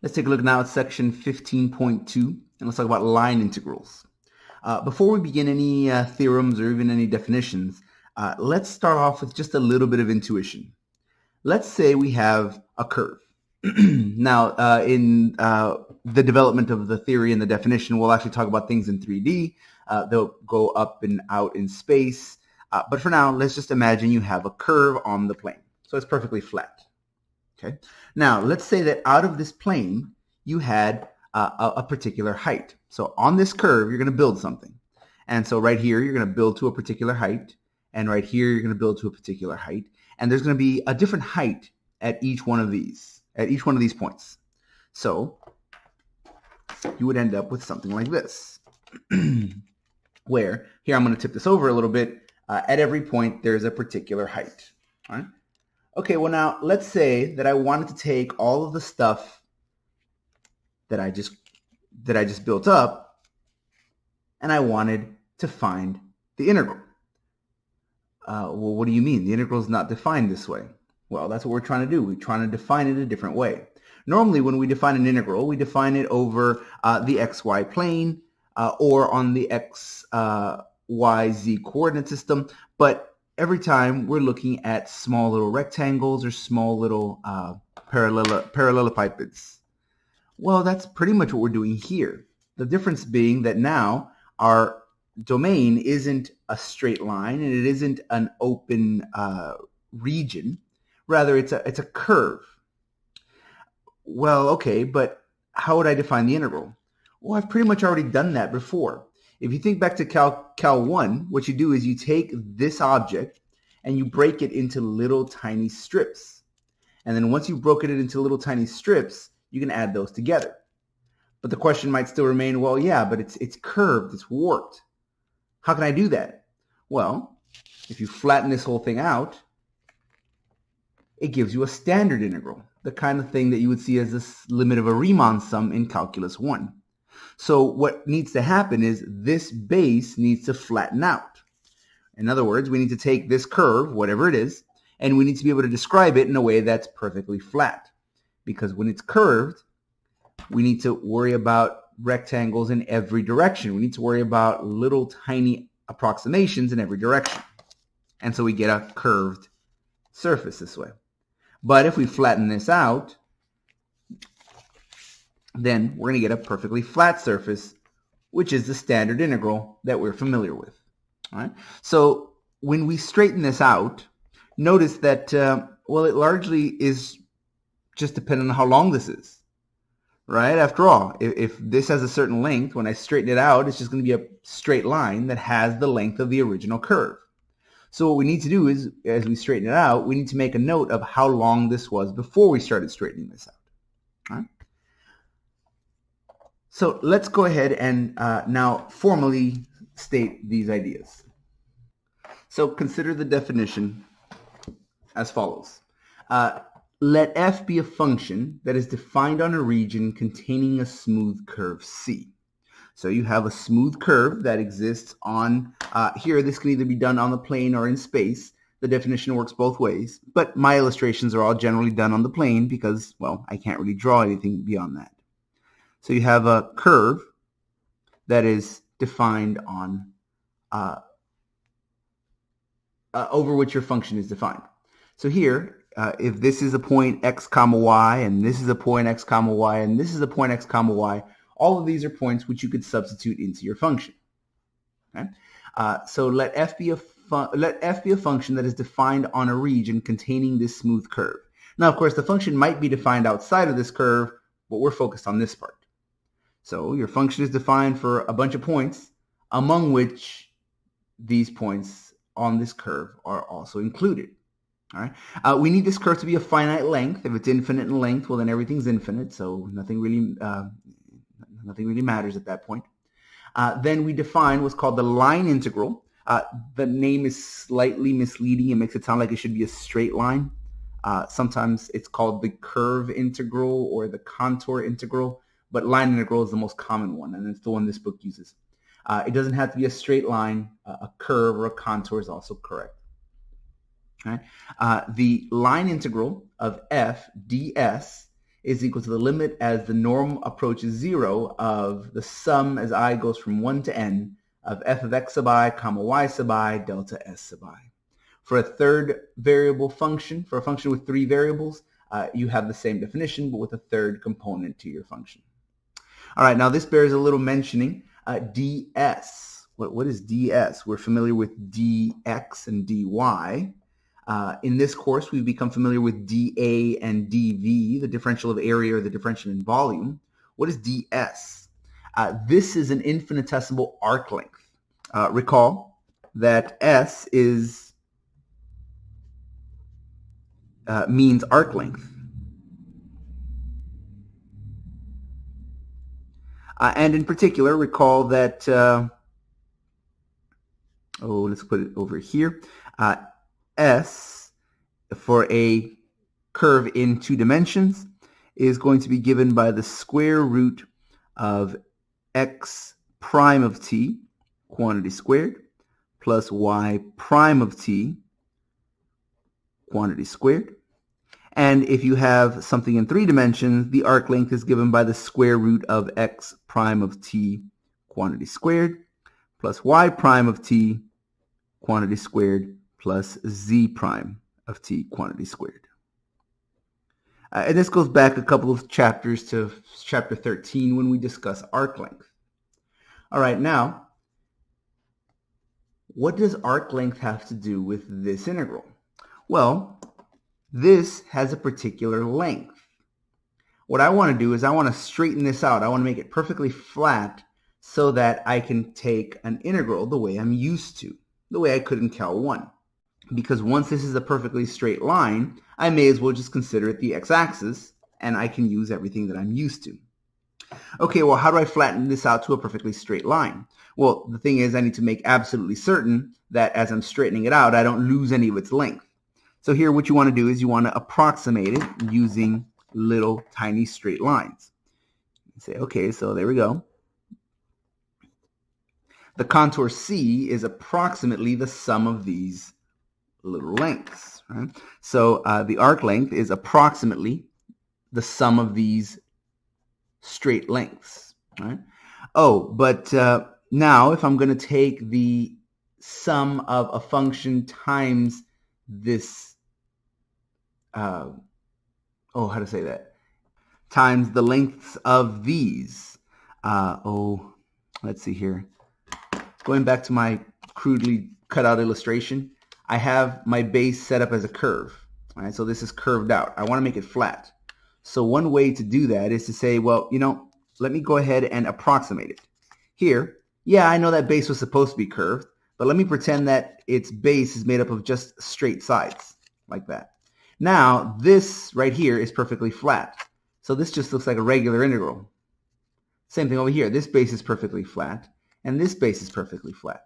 Let's take a look now at section 15.2, and let's talk about line integrals. Before we begin any theorems or even any definitions, let's start off with just a little bit of intuition. Let's say we have a curve. Now, in the development of the theory and the definition, we'll actually talk about things in 3D. They'll go up and out in space. But for now, let's just imagine you have a curve on the plane. So it's perfectly flat. Okay. Now, let's say that out of this plane, you had a particular height. So on this curve, you're going to build something. And so right here, you're going to build to a particular height. And right here, you're going to build to a particular height. And there's going to be a different height at each one of these points. So you would end up with something like this, where here I'm going to tip this over a little bit. At every point, there's a particular height. All right. Okay, well now let's say that I wanted to take all of the stuff that I just built up, and I wanted to find the integral. Well, what do you mean? The integral is not defined this way. Well, that's what we're trying to do. We're trying to define it a different way. Normally, when we define an integral, we define it over the xy plane or on the x, y, z coordinate system, but every time we're looking at small little rectangles or small little parallelepipeds. Well, that's pretty much what we're doing here. The difference being that now our domain isn't a straight line and it isn't an open region. Rather, it's a curve. Well, okay, but how would I define the integral? Well, I've pretty much already done that before. If you think back to Cal 1, what you do is you take this object and you break it into little tiny strips. And then once you've broken it into little tiny strips, you can add those together. But the question might still remain, well, yeah, but it's curved, it's warped. How can I do that? Well, if you flatten this whole thing out, it gives you a standard integral, the kind of thing that you would see as the limit of a Riemann sum in Calculus 1. So what needs to happen is this base needs to flatten out. In other words, we need to take this curve, whatever it is, and we need to be able to describe it in a way that's perfectly flat. Because when it's curved, we need to worry about rectangles in every direction. We need to worry about little tiny approximations in every direction. And so we get a curved surface this way. But if we flatten this out, then we're going to get a perfectly flat surface, which is the standard integral that we're familiar with. All right. So when we straighten this out, notice that, well, it largely is just dependent on how long this is, right? After all, if this has a certain length, when I straighten it out, it's just going to be a straight line that has the length of the original curve. So what we need to do is, as we straighten it out, we need to make a note of how long this was before we started straightening this out. All right? So let's go ahead and now formally state these ideas. So consider the definition as follows. Let f be a function that is defined on a region containing a smooth curve C. So you have a smooth curve that exists on, here this can either be done on the plane or in space. The definition works both ways, but my illustrations are all generally done on the plane because, well, I can't really draw anything beyond that. So you have a curve that is defined on, over which your function is defined. So here, if this is a point x comma y, and this is a point x comma y, and this is a point x comma y, all of these are points which you could substitute into your function. Okay? So let f be a function that is defined on a region containing this smooth curve. Now, of course, the function might be defined outside of this curve, but we're focused on this part. So your function is defined for a bunch of points, among which these points on this curve are also included. All right. We need this curve to be a finite length. If it's infinite in length, well, then everything's infinite, so nothing really matters at that point. Then we define what's called the line integral. The name is slightly misleading. It makes it sound like it should be a straight line. Sometimes it's called the curve integral or the contour integral, but line integral is the most common one, and it's the one this book uses. It doesn't have to be a straight line. A curve or a contour is also correct. Right? The line integral of f ds is equal to the limit as the norm approaches 0 of the sum as I goes from 1 to n of f of x sub I comma y sub I delta s sub I. For a third variable function, for a function with 3 variables, you have the same definition but with a third component to your function. All right, now this bears a little mentioning. ds. What is ds? We're familiar with dx and dy. In this course, we've become familiar with dA and dV, the differential of area or the differential in volume. What is ds? This is an infinitesimal arc length. Recall that s is means arc length. And in particular, recall that, let's put it over here. S for a curve in 2 dimensions is going to be given by the square root of x prime of t, quantity squared, plus y prime of t, quantity squared. And if you have something in 3 dimensions, the arc length is given by the square root of x prime of t, quantity squared, plus y prime of t, quantity squared, plus z prime of t, quantity squared. And this goes back a couple of chapters to chapter 13 when we discuss arc length. All right, now, what does arc length have to do with this integral? Well, this has a particular length. What I want to do is I want to straighten this out. I want to make it perfectly flat so that I can take an integral the way I'm used to, the way I could in Cal 1. Because once this is a perfectly straight line, I may as well just consider it the x-axis, and I can use everything that I'm used to. Okay, well, how do I flatten this out to a perfectly straight line? Well, the thing is I need to make absolutely certain that as I'm straightening it out, I don't lose any of its length. So here what you want to do is you want to approximate it using little tiny straight lines. Say, okay, so there we go. The contour C is approximately the sum of these little lengths. Right? So the arc length is approximately the sum of these straight lengths. Right? Oh, but now if I'm going to take the sum of a function times this how to say that? Times the lengths of these. Let's see here. Going back to my crudely cut out illustration, I have my base set up as a curve. All right, so this is curved out. I want to make it flat. So one way to do that is to say, well, let me go ahead and approximate it. Here, yeah, I know that base was supposed to be curved, but let me pretend that its base is made up of just straight sides, like that. Now, this right here is perfectly flat. So this just looks like a regular integral. Same thing over here. This base is perfectly flat, and this base is perfectly flat.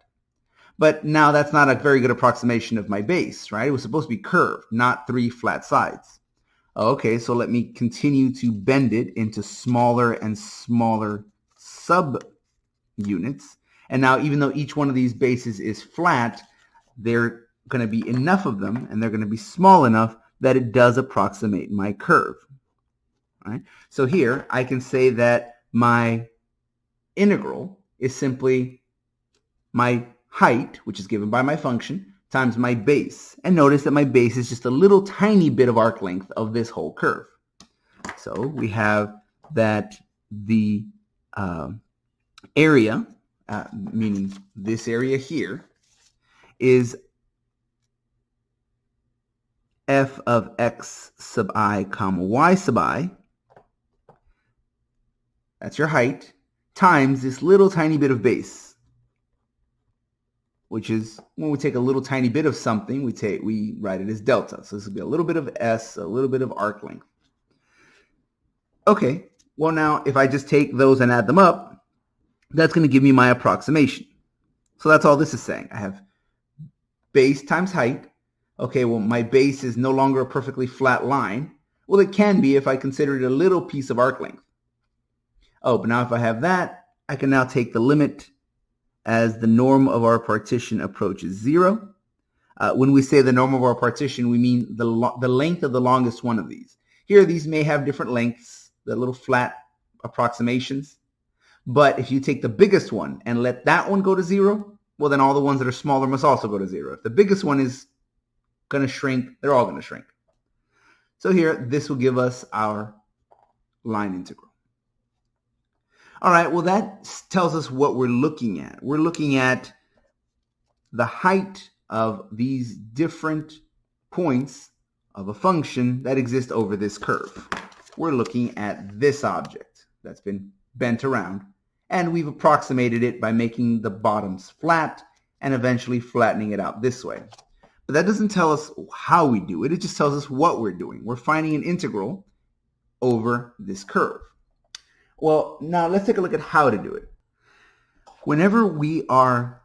But now that's not a very good approximation of my base, right? It was supposed to be curved, not 3 flat sides. Okay, so let me continue to bend it into smaller and smaller subunits. And now, even though each one of these bases is flat, they're going to be enough of them, and they're going to be small enough that it does approximate my curve. All right? So here, I can say that my integral is simply my height, which is given by my function, times my base. And notice that my base is just a little tiny bit of arc length of this whole curve. So we have that the area, meaning this area here, is f of x sub I comma y sub I, that's your height, times this little tiny bit of base, which is when we take a little tiny bit of something, we write it as delta. So this will be a little bit of s, a little bit of arc length. Okay, well now if I just take those and add them up, that's going to give me my approximation. So that's all this is saying. I have base times height. Okay, well, my base is no longer a perfectly flat line. Well, it can be if I consider it a little piece of arc length. Oh, but now if I have that, I can now take the limit as the norm of our partition approaches 0. When we say the norm of our partition, we mean the length of the longest one of these. Here, these may have different lengths, the little flat approximations. But if you take the biggest one and let that one go to 0, well, then all the ones that are smaller must also go to 0. If the biggest one is going to shrink, they're all going to shrink. So here, this will give us our line integral. All right, well, that tells us what we're looking at. We're looking at the height of these different points of a function that exist over this curve. We're looking at this object that's been bent around, and we've approximated it by making the bottoms flat and eventually flattening it out this way. But that doesn't tell us how we do it. It just tells us what we're doing. We're finding an integral over this curve. Well, now let's take a look at how to do it. Whenever we are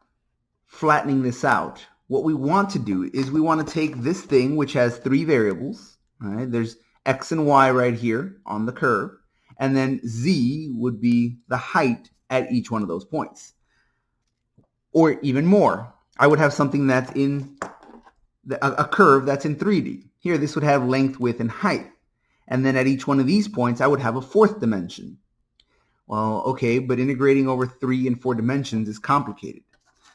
flattening this out, what we want to do is we want to take this thing which has 3 variables. All right? There's x and y right here on the curve, and then z would be the height at each one of those points. Or even more, I would have something that's in a curve that's in 3D. Here, this would have length, width, and height. And then at each one of these points, I would have a 4th dimension. Well, okay, but integrating over 3 and 4 dimensions is complicated.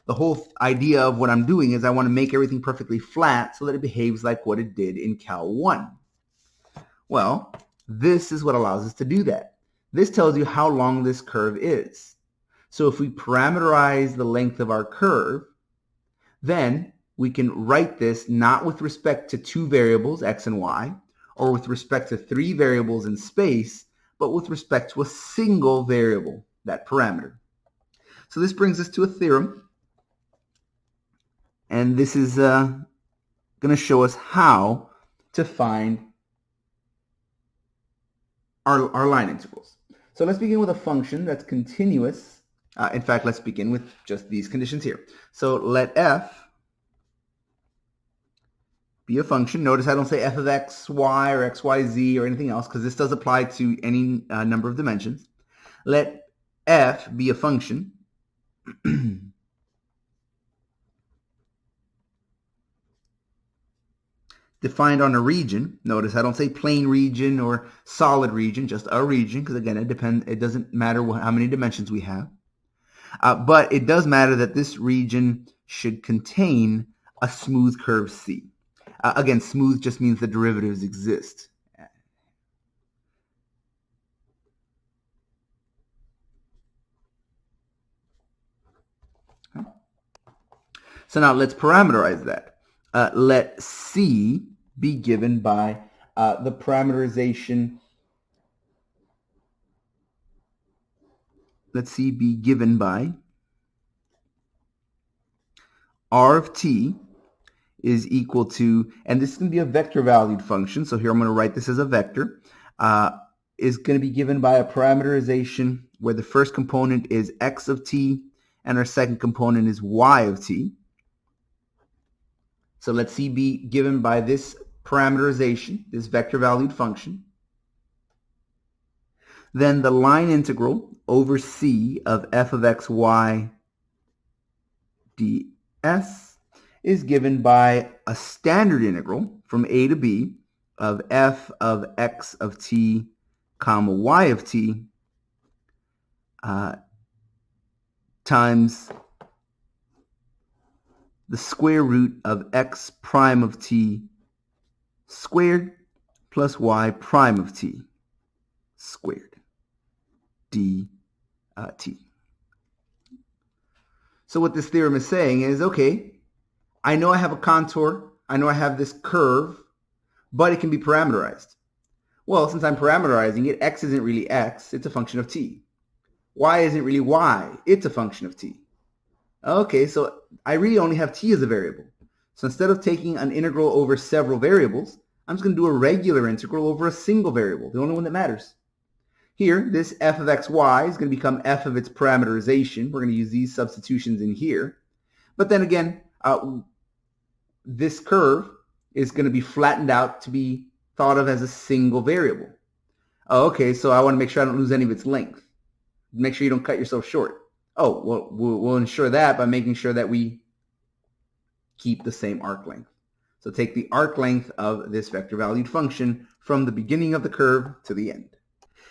The whole idea of what I'm doing is I want to make everything perfectly flat so that it behaves like what it did in Cal 1. Well, this is what allows us to do that. This tells you how long this curve is. So if we parameterize the length of our curve, then we can write this not with respect to 2 variables, x and y, or with respect to 3 variables in space, but with respect to a single variable, that parameter. So this brings us to a theorem, and this is going to show us how to find our line integrals. So let's begin with a function that's continuous. In fact, let's begin with just these conditions here. So let f be a function. Notice I don't say f of x, y, or x, y, z, or anything else, because this does apply to any number of dimensions. Let f be a function defined on a region. Notice I don't say plane region or solid region, just a region, because again, it doesn't matter how many dimensions we have. But it does matter that this region should contain a smooth curve C. Again, smooth just means the derivatives exist. Okay. So now let's parameterize that. Let C be given by the parameterization. Let C be given by R of t is equal to, and this is going to be a vector valued function, so here I'm going to write this as a vector, is going to be given by a parameterization where the first component is x of t and our second component is y of t. So let C be given by this parameterization, this vector valued function. Then the line integral over C of f of x, y ds is given by a standard integral from a to b of f of x of t comma y of t times the square root of x prime of t squared plus y prime of t squared dt. So what this theorem is saying is, okay, I know I have a contour, I know I have this curve, but it can be parameterized. Well, since I'm parameterizing it, x isn't really x, it's a function of t. Y isn't really y, it's a function of t. Okay, so I really only have t as a variable. So instead of taking an integral over several variables, I'm just going to do a regular integral over a single variable, the only one that matters. Here, this f of xy is going to become f of its parameterization. We're going to use these substitutions in here. But then again, this curve is going to be flattened out to be thought of as a single variable. Oh, okay, so I want to make sure I don't lose any of its length. Make sure you don't cut yourself short. Oh, well, we'll ensure that by making sure that we keep the same arc length. So take the arc length of this vector valued function from the beginning of the curve to the end.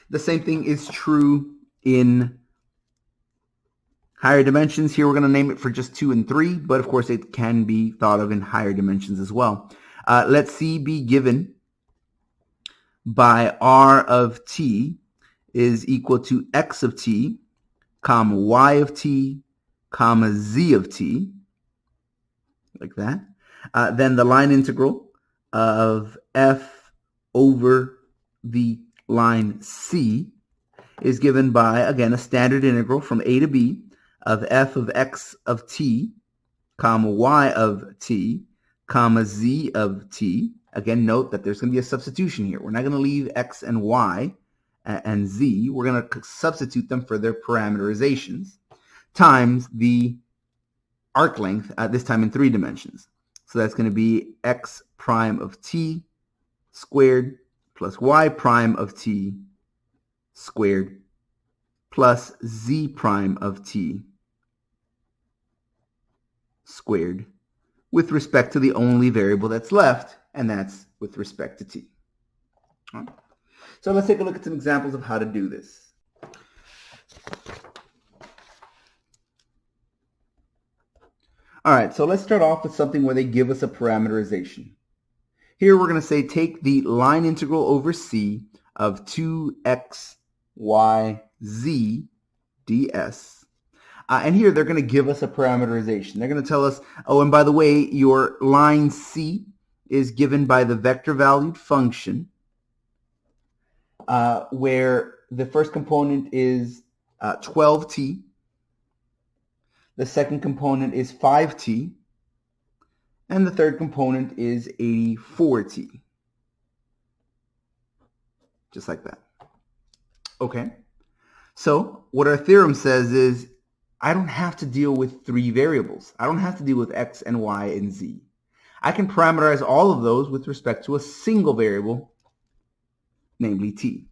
The same thing is true in higher dimensions. Here we're going to name it for just 2 and 3, but of course it can be thought of in higher dimensions as well. Let C be given by R of t is equal to x of t, comma y of t, comma z of t, like that. Then the line integral of f over the line c is given by, again, a standard integral from a to b of f of x of t, comma y of t, comma z of t. Again, note that there's going to be a substitution here. We're not going to leave x and y and z. We're going to substitute them for their parameterizations times the arc length, this time in 3 dimensions. So that's going to be x prime of t squared plus y prime of t squared plus z prime of t squared with respect to the only variable that's left, and that's with respect to t. All right. So let's take a look at some examples of how to do this. All right, so let's start off with something where they give us a parameterization. Here we're going to say take the line integral over c of 2x, y, z ds. And here they're going to give us a parameterization. They're going to tell us, oh, and by the way, your line c is given by the vector valued function where the first component is 12t. The second component is 5t, and the third component is 84t. Just like that. Okay. So what our theorem says is I don't have to deal with 3 variables. I don't have to deal with x and y and z. I can parameterize all of those with respect to a single variable, namely t.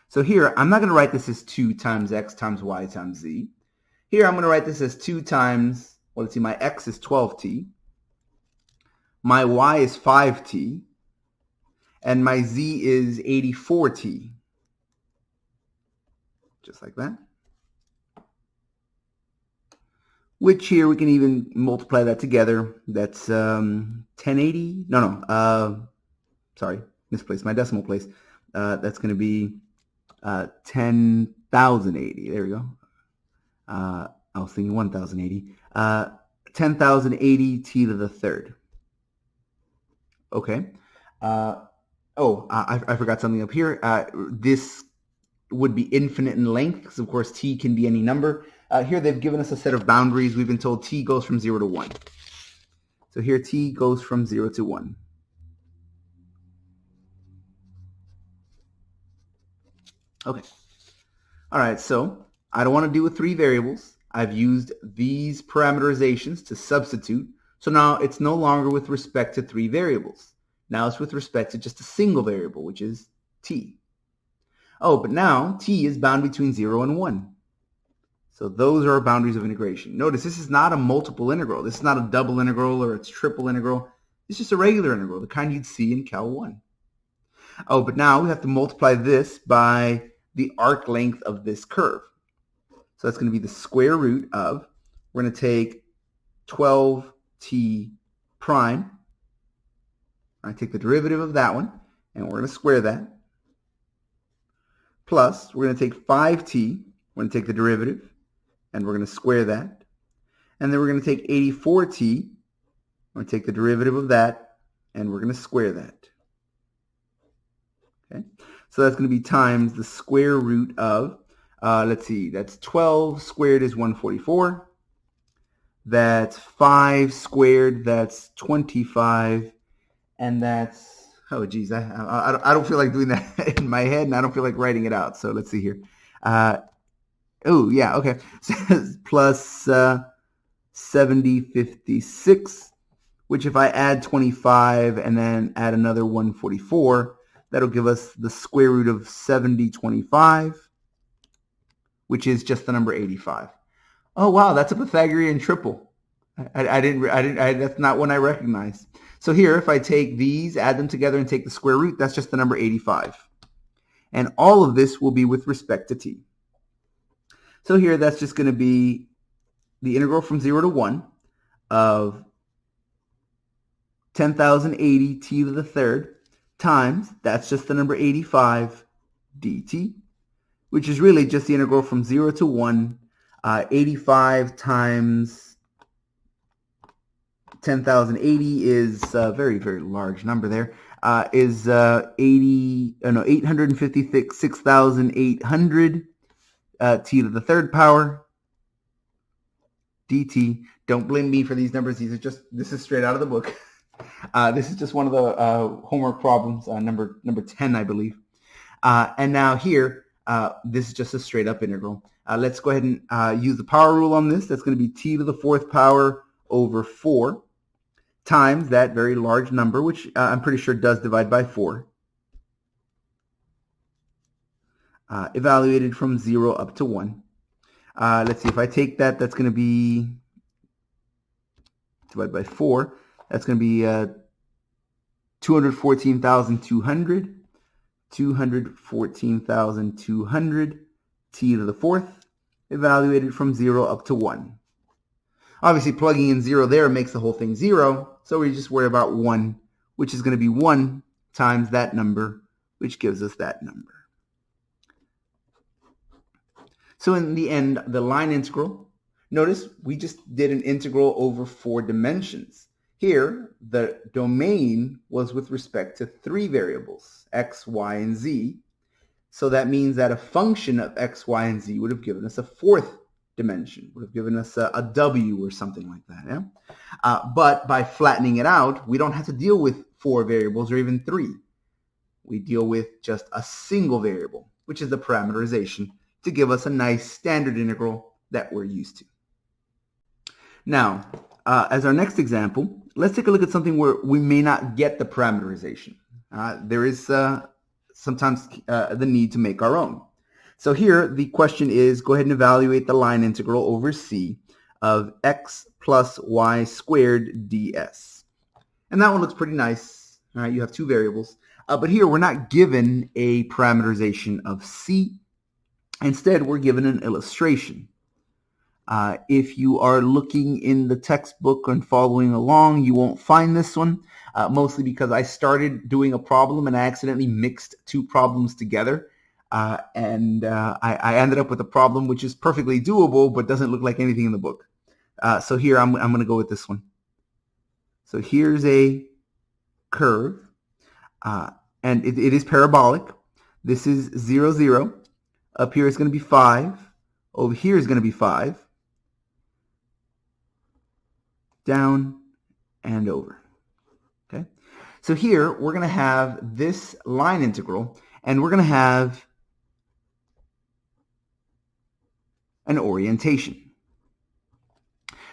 So here, I'm not going to write this as 2 times x times y times z. Here, I'm going to write this as 2 times, well, let's see, my x is 12t, my y is 5t, and my z is 84t. Just like that. Which here we can even multiply that together. That's 1080. Sorry, misplaced my decimal place. That's going to be 10,080. There we go. I was thinking 1,080. 10,080 t to the third. Okay. I forgot something up here. This would be infinite in length because, of course, t can be any number. Here they've given us a set of boundaries. We've been told t goes from 0 to 1. So here t goes from 0 to 1. Okay. All right, so I don't want to deal with 3 variables. I've used these parameterizations to substitute. So now it's no longer with respect to 3 variables. Now it's with respect to just a single variable, which is t. Oh, but now t is bound between 0 and 1. So those are our boundaries of integration. Notice this is not a multiple integral. This is not a double integral or a triple integral. It's just a regular integral, the kind you'd see in Cal 1. Oh, but now we have to multiply this by the arc length of this curve. So that's going to be the square root of, we're going to take 12t prime. I take the derivative of that one, and we're going to square that. Plus, we're going to take 5t, we're going to take the derivative, and we're going to square that. And then we're going to take 84t, we're going to take the derivative of that, and we're going to square that. Okay, so that's going to be times the square root of, let's see, that's 12 squared is 144. That's 5 squared, that's 25. And that's, oh geez, I don't feel like doing that in my head, and I don't feel like writing it out. So let's see here. Oh, yeah, okay. Plus 7056, which if I add 25 and then add another 144, that'll give us the square root of 7025, which is just the number 85. Oh, wow, that's a Pythagorean triple. That's not one I recognized. So here, if I take these, add them together, and take the square root, that's just the number 85. And all of this will be with respect to t. So here, that's just going to be the integral from 0 to 1 of 10,080 t to the third times, that's just the number 85 dt, which is really just the integral from 0 to 1, 85 times 10,080 is a very, very large number there, is 856,800 t to the third power dt. Don't blame me for these numbers. This is straight out of the book. This is just one of the homework problems, number 10, I believe. And now here, this is just a straight up integral. Let's go ahead and use the power rule on this. That's going to be t to the fourth power over 4 times that very large number, which I'm pretty sure does divide by 4. Evaluated from 0 up to 1. Let's see, if I take that, that's going to be divided by 4. That's going to be 214,200. 214,200 t to the fourth, evaluated from 0 up to 1. Obviously, plugging in 0 there makes the whole thing 0, so we just worry about 1, which is going to be 1 times that number, which gives us that number. So in the end, the line integral, notice we just did an integral over 4 dimensions. Here, the domain was with respect to 3 variables, x, y, and z. So that means that a function of x, y, and z would have given us a 4th dimension, would have given us a w or something like that. Yeah? But by flattening it out, we don't have to deal with 4 variables or even 3. We deal with just a single variable, which is the parameterization, to give us a nice standard integral that we're used to. Now, as our next example, let's take a look at something where we may not get the parameterization. There is sometimes the need to make our own. So here, the question is, go ahead and evaluate the line integral over c of x plus y squared ds. And that one looks pretty nice. All right, you have 2 variables. But here, we're not given a parameterization of c. Instead, we're given an illustration. If you are looking in the textbook and following along, you won't find this one, mostly because I started doing a problem and I accidentally mixed 2 problems together. I ended up with a problem which is perfectly doable but doesn't look like anything in the book. So here I'm going to go with this one. So here's a curve, and it is parabolic. This is 0, 0. Up here is going to be 5. Over here is going to be 5. Down and over. Okay. So here we're going to have this line integral, and we're going to have an orientation.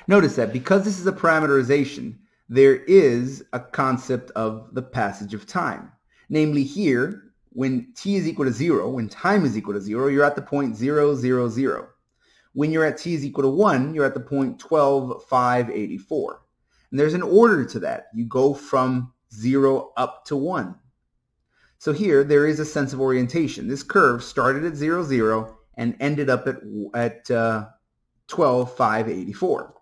Notice that because this is a parameterization, there is a concept of the passage of time. Namely here, when t is equal to 0, when time is equal to 0, you're at the point 0, 0, 0. When you're at t is equal to 1, you're at the point 12, 5, 84. And there's an order to that. You go from 0 up to 1. So here, there is a sense of orientation. This curve started at 0, 0 and ended up at 12, 5, 84.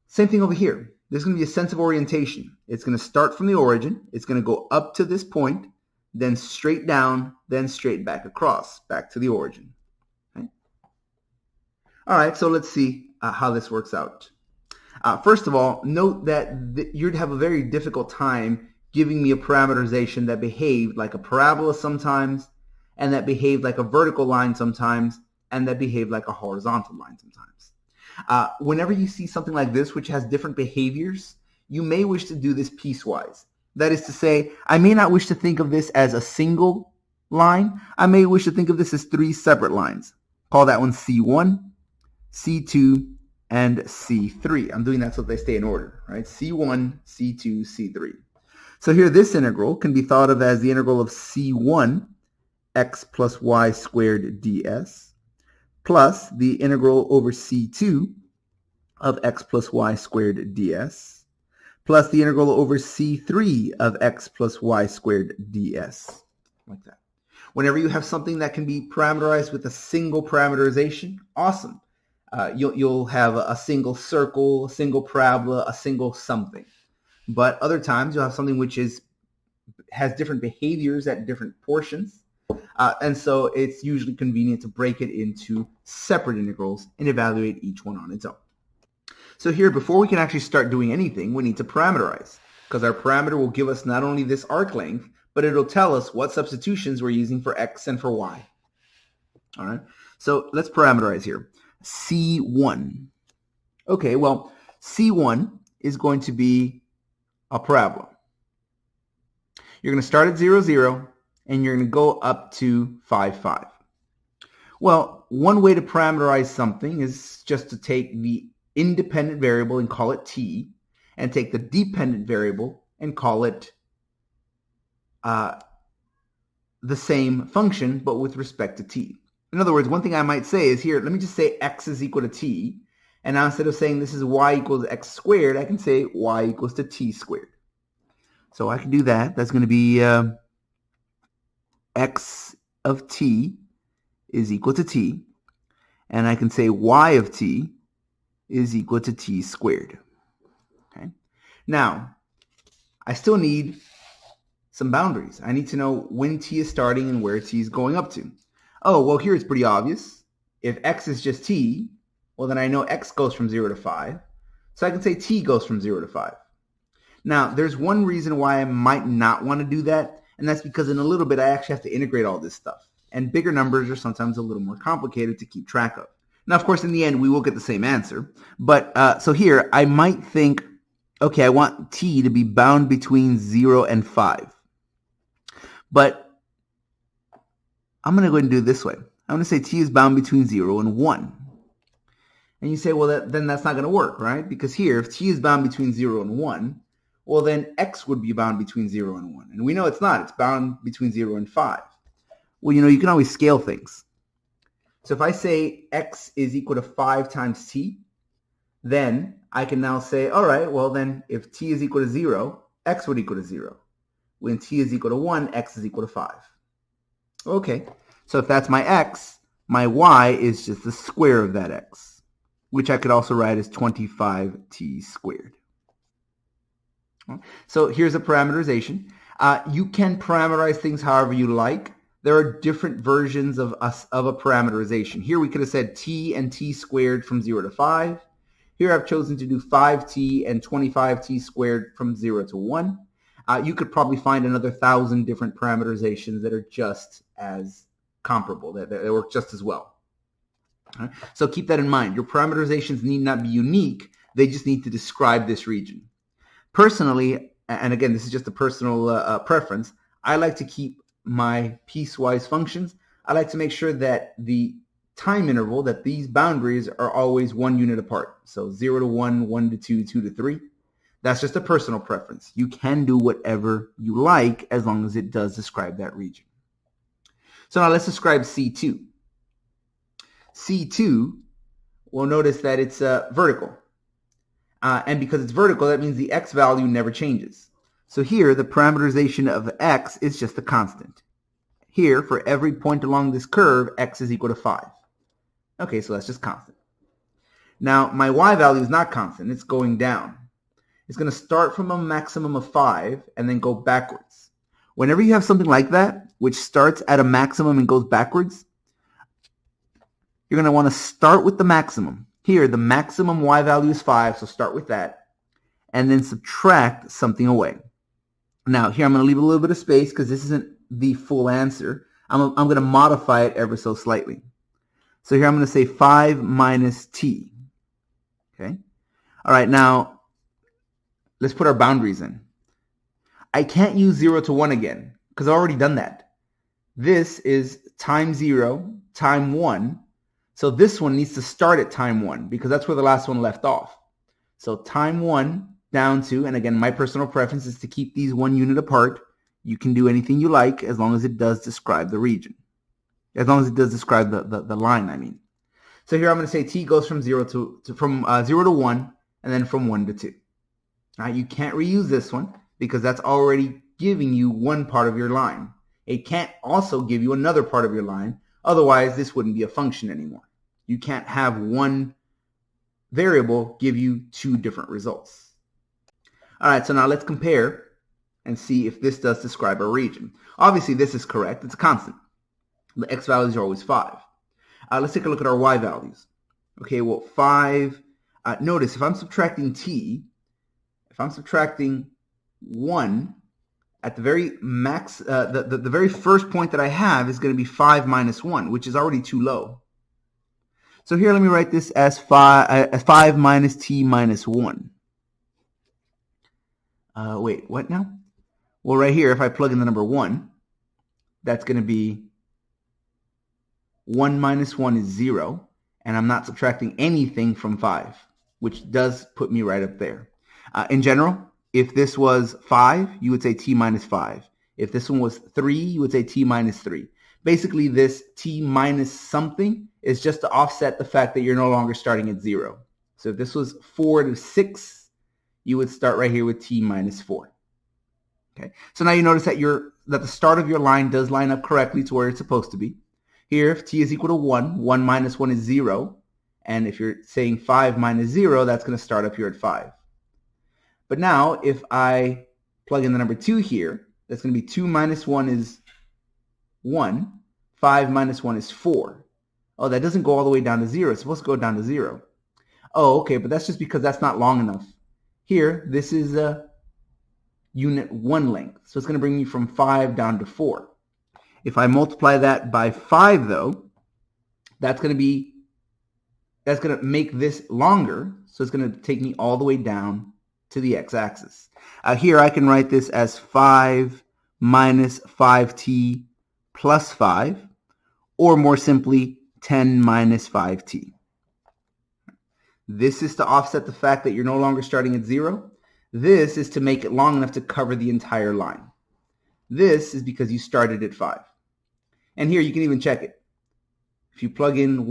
Same thing over here. There's going to be a sense of orientation. It's going to start from the origin. It's going to go up to this point, then straight down, then straight back across, back to the origin. Okay? All right, so let's see how this works out. First of all, note that you'd have a very difficult time giving me a parameterization that behaved like a parabola sometimes, and that behaved like a vertical line sometimes, and that behaved like a horizontal line sometimes. Whenever you see something like this, which has different behaviors, you may wish to do this piecewise. That is to say, I may not wish to think of this as a single line. I may wish to think of this as 3 separate lines. Call that one C1, C2, and C3. I'm doing that so that they stay in order, right? C1, C2, C3. So here this integral can be thought of as the integral of C1, x plus y squared ds, plus the integral over C2 of x plus y squared ds plus the integral over c3 of x plus y squared ds, like that. Whenever you have something that can be parameterized with a single parameterization, awesome. You'll have a single circle, a single parabola, a single something. But other times you'll have something which has different behaviors at different portions. And so it's usually convenient to break it into separate integrals and evaluate each one on its own. So here, before we can actually start doing anything, we need to parameterize, because our parameter will give us not only this arc length, but it'll tell us what substitutions we're using for x and for y. All right, so let's parameterize here. C1. Okay, well, C1 is going to be a parabola. You're going to start at 0, 0, and you're going to go up to 5, 5. Well, one way to parameterize something is just to take the independent variable and call it t, and take the dependent variable and call it the same function, but with respect to t. In other words, one thing I might say is here, let me just say x is equal to t, and now instead of saying this is y equals x squared, I can say y equals to t squared. So I can do that. That's going to be x of t is equal to t, and I can say y of t is equal to t squared. Okay. Now, I still need some boundaries. I need to know when t is starting and where t is going up to. Oh, well, here it's pretty obvious. If x is just t, well, then I know x goes from 0 to 5. So I can say t goes from 0 to 5. Now, there's one reason why I might not want to do that, and that's because in a little bit I actually have to integrate all this stuff. And bigger numbers are sometimes a little more complicated to keep track of. Now, of course, in the end, we will get the same answer. But so here, I might think, okay, I want t to be bound between 0 and 5. But I'm going to go ahead and do it this way. I'm going to say t is bound between 0 and 1. And you say, well, then that's not going to work, right? Because here, if t is bound between 0 and 1, well, then x would be bound between 0 and 1. And we know it's not. It's bound between 0 and 5. Well, you can always scale things. So if I say x is equal to 5 times t, then I can now say, all right, well, then if t is equal to 0, x would equal to 0. When t is equal to 1, x is equal to 5. Okay, so if that's my x, my y is just the square of that x, which I could also write as 25t squared. So here's a parameterization. You can parameterize things however you like. There are different versions of a parameterization. Here we could have said t and t squared from 0 to 5. Here I've chosen to do 5t and 25t squared from 0 to 1. You could probably find another 1,000 different parameterizations that are just as comparable, that work just as well. All right? So keep that in mind. Your parameterizations need not be unique. They just need to describe this region. Personally, and again, this is just a personal preference, I like to keep my piecewise functions. I like to make sure that the time interval, that these boundaries are always 1 unit apart. So 0 to 1, 1 to 2, 2 to 3. That's just a personal preference. You can do whatever you like as long as it does describe that region. So now let's describe C2. C2, we'll notice that it's vertical. And because it's vertical, that means the x value never changes. So here, the parameterization of x is just a constant. Here, for every point along this curve, x is equal to 5. Okay, so that's just constant. Now, my y value is not constant. It's going down. It's going to start from a maximum of 5 and then go backwards. Whenever you have something like that, which starts at a maximum and goes backwards, you're going to want to start with the maximum. Here, the maximum y value is 5, so start with that, and then subtract something away. Now, here I'm going to leave a little bit of space because this isn't the full answer. I'm going to modify it ever so slightly. So here I'm going to say 5 minus t. Okay. All right, now let's put our boundaries in. I can't use 0 to 1 again because I've already done that. This is time 0, time 1. So this one needs to start at time 1 because that's where the last one left off. So time 1 down to, and again, my personal preference is to keep these 1 unit apart. You can do anything you like as long as it does describe the region. As long as it does describe the line, I mean. So here I'm going to say t goes from 0 to 1, and then from 1 to 2. All right, you can't reuse this one because that's already giving you one part of your line. It can't also give you another part of your line. Otherwise, this wouldn't be a function anymore. You can't have one variable give you two different results. All right, so now let's compare and see if this does describe a region. Obviously, this is correct. It's a constant. The x values are always 5. Let's take a look at our y values. Okay, well, 5. Notice if I'm subtracting t, if I'm subtracting 1, at the very max, the very first point that I have is going to be 5 minus 1, which is already too low. So here, let me write this as 5 minus t minus 1. Wait, what now? Well, right here, if I plug in the number 1, that's going to be 1 minus 1 is 0, and I'm not subtracting anything from 5, which does put me right up there. In general, if this was 5, you would say t minus 5. If this one was 3, you would say t minus 3. Basically, this t minus something is just to offset the fact that you're no longer starting at 0. So if this was 4 to 6, you would start right here with t minus 4. Okay, so now you notice that the start of your line does line up correctly to where it's supposed to be. Here, if t is equal to 1, 1 minus 1 is 0. And if you're saying 5 minus 0, that's going to start up here at 5. But now, if I plug in the number 2 here, that's going to be 2 minus 1 is 1. 5 minus 1 is 4. Oh, that doesn't go all the way down to 0. It's supposed to go down to 0. Oh, okay, but that's just because that's not long enough. Here, this is a unit 1 length. So it's going to bring me from 5 down to 4. If I multiply that by 5, though, that's going to make this longer. So it's going to take me all the way down to the x-axis. Here I can write this as 5 minus 5t plus 5, or more simply, 10 minus 5t. This is to offset the fact that you're no longer starting at 0. This is to make it long enough to cover the entire line. This is because you started at 5. And here you can even check it. If you plug in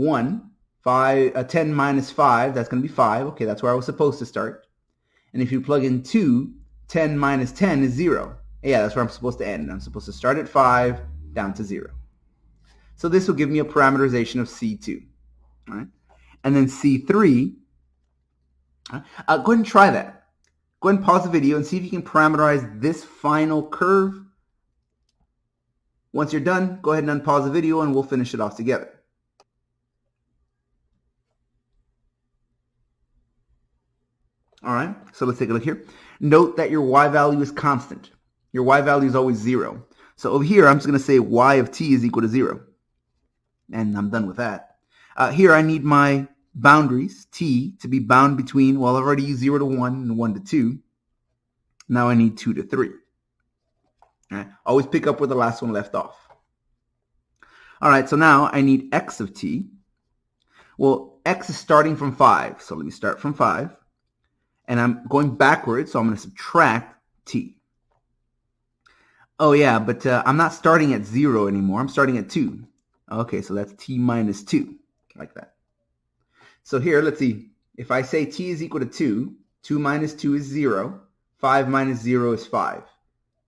10 minus 5, that's going to be 5. Okay, that's where I was supposed to start. And if you plug in 2, 10 minus 10 is 0. Yeah, that's where I'm supposed to end. I'm supposed to start at 5, down to 0. So this will give me a parameterization of C2. All right? And then C3, go ahead and try that. Go ahead and pause the video and see if you can parameterize this final curve. Once you're done, go ahead and unpause the video and we'll finish it off together. All right, so let's take a look here. Note that your y value is constant. Your y value is always 0. So over here, I'm just going to say y of t is equal to 0. And I'm done with that. Here, I need my boundaries, t, to be bound between, well, I've already used 0 to 1 and 1 to 2. Now I need 2 to 3. All right, always pick up where the last one left off. All right, so now I need x of t. Well, x is starting from 5. So let me start from 5. And I'm going backwards, so I'm going to subtract t. Oh, yeah, but I'm not starting at 0 anymore. I'm starting at 2. Okay, so that's t minus 2, like that. So here, let's see. If I say t is equal to 2, 2 minus 2 is 0. 5 minus 0 is 5.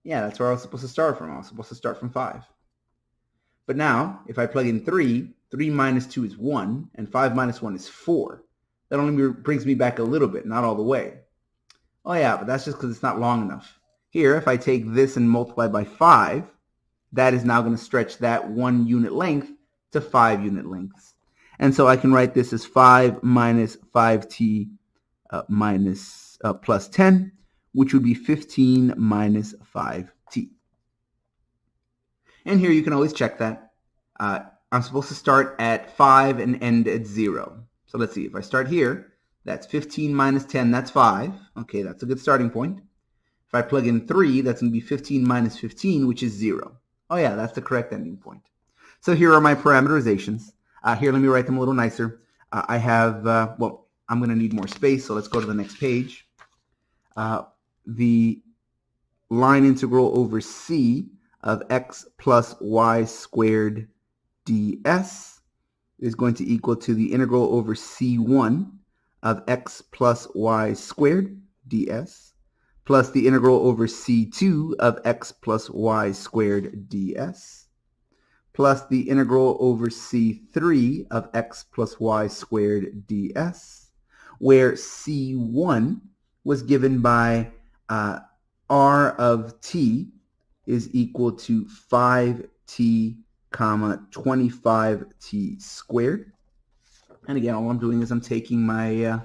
Yeah, that's where I was supposed to start from. I was supposed to start from 5. But now, if I plug in 3, 3 minus 2 is 1, and 5 minus 1 is 4. That only brings me back a little bit, not all the way. Oh yeah, but that's just because it's not long enough. Here, if I take this and multiply by 5, that is now going to stretch that 1 unit length to 5 unit lengths. And so I can write this as 5 minus 5t plus 10, which would be 15 minus 5t. And here you can always check that. I'm supposed to start at 5 and end at 0. So let's see. If I start here, that's 15 minus 10, that's 5. Okay, that's a good starting point. If I plug in 3, that's going to be 15 minus 15, which is 0. Oh yeah, that's the correct ending point. So here are my parameterizations. Here, let me write them a little nicer. I have, well, I'm going to need more space, so let's go to the next page. The line integral over c of x plus y squared ds is going to equal to the integral over c1 of x plus y squared ds plus the integral over c2 of x plus y squared ds plus the integral over c3 of x plus y squared ds, where c1 was given by r of t is equal to 5t comma 25t squared. And again, all I'm doing is I'm taking my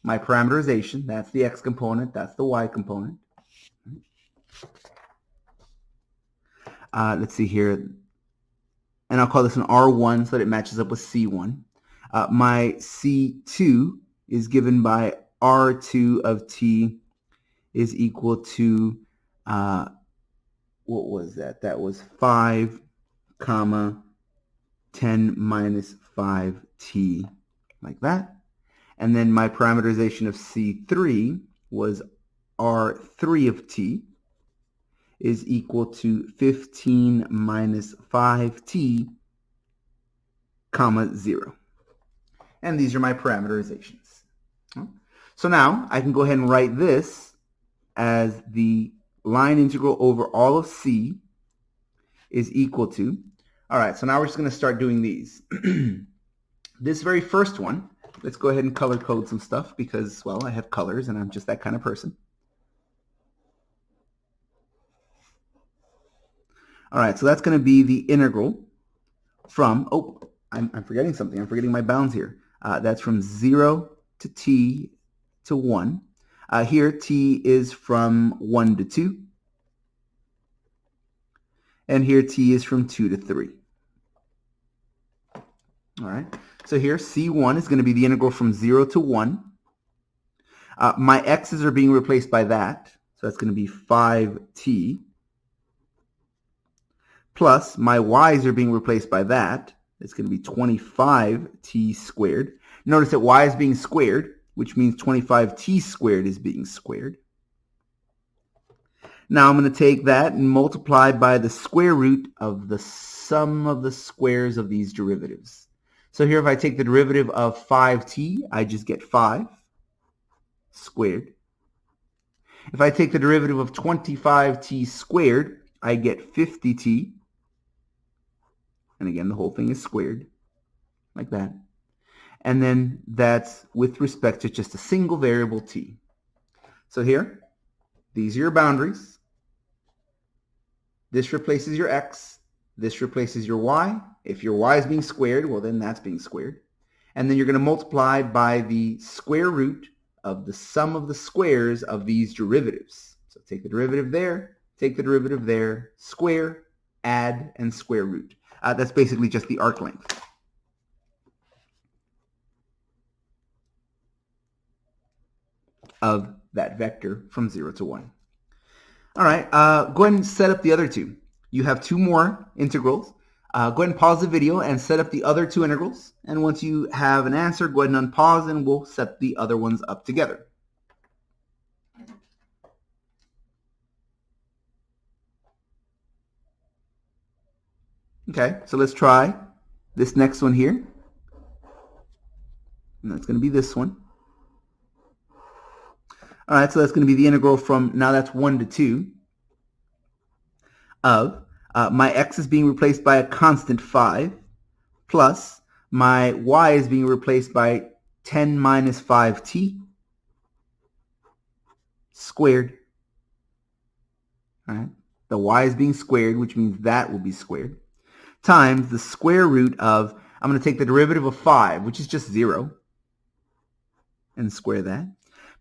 my parameterization. That's the x component. That's the y component. Let's see here. And I'll call this an R1 so that it matches up with C1. My C2 is given by R2 of t is equal to, what was that? That was 5 comma 10 minus 5t, like that. And then my parameterization of C3 was R3 of t is equal to 15 minus 5t comma 0. And these are my parameterizations. So now I can go ahead and write this as the line integral over all of c is equal to, all right, so now we're just going to start doing these. This very first one, let's go ahead and color code some stuff because, well, I have colors and I'm just that kind of person. All right, so that's going to be the integral from, oh, I'm forgetting something. I'm forgetting my bounds here. That's from 0 to t to 1. Here, t is from 1 to 2. And here, t is from 2 to 3. All right, so here, c1 is going to be the integral from 0 to 1. My x's are being replaced by that, so that's going to be 5t. Plus, my y's are being replaced by that. It's going to be 25t squared. Notice that y is being squared, which means 25t squared is being squared. Now I'm going to take that and multiply by the square root of the sum of the squares of these derivatives. So here if I take the derivative of 5t, I just get 5 squared. If I take the derivative of 25t squared, I get 50t. And again, the whole thing is squared, like that. And then that's with respect to just a single variable t. So here, these are your boundaries. This replaces your x. This replaces your y. If your y is being squared, well, then that's being squared. And then you're going to multiply by the square root of the sum of the squares of these derivatives. So take the derivative there, take the derivative there, square, add, and square root. That's basically just the arc length. Of that vector from 0 to 1. All right, go ahead and set up the other two. You have two more integrals. Go ahead and pause the video and set up the other two integrals. And once you have an answer, go ahead and unpause and we'll set the other ones up together. Okay, so let's try this next one here. And that's going to be this one. All right, so that's going to be the integral from, now that's 1 to 2, of my x is being replaced by a constant 5, plus my y is being replaced by 10 minus 5t squared. All right, the y is being squared, which means that will be squared, times the square root of, I'm going to take the derivative of 5, which is just 0, and square that,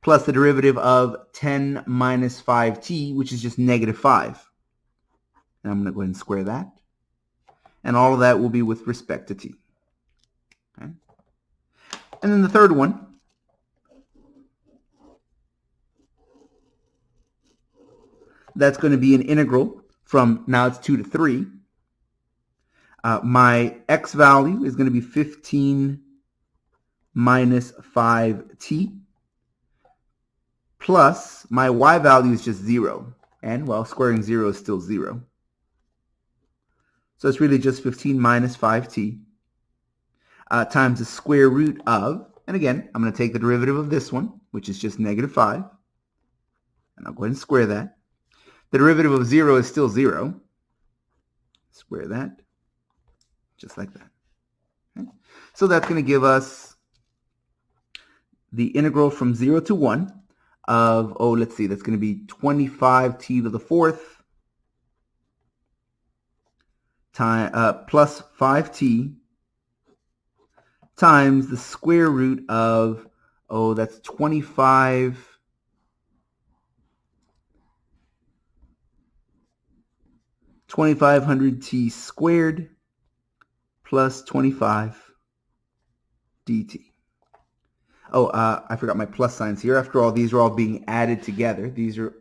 plus the derivative of 10 minus 5t, which is just negative 5. And I'm going to go ahead and square that. And all of that will be with respect to t. Okay. And then the third one, that's going to be an integral from, now it's 2 to 3. My x value is going to be 15 minus 5t. Plus, my y value is just 0. And, well, squaring 0 is still 0. So it's really just 15 minus 5t. times the square root of, and again, I'm going to take the derivative of this one, which is just negative 5, and I'll go ahead and square that. The derivative of 0 is still 0. Square that, just like that. Okay? So that's going to give us the integral from 0 to 1 of, let's see, that's going to be 25t to the 4th time, plus 5t times the square root of, that's 2500t squared plus 25 dt. I forgot my plus signs here. After all, these are all being added together.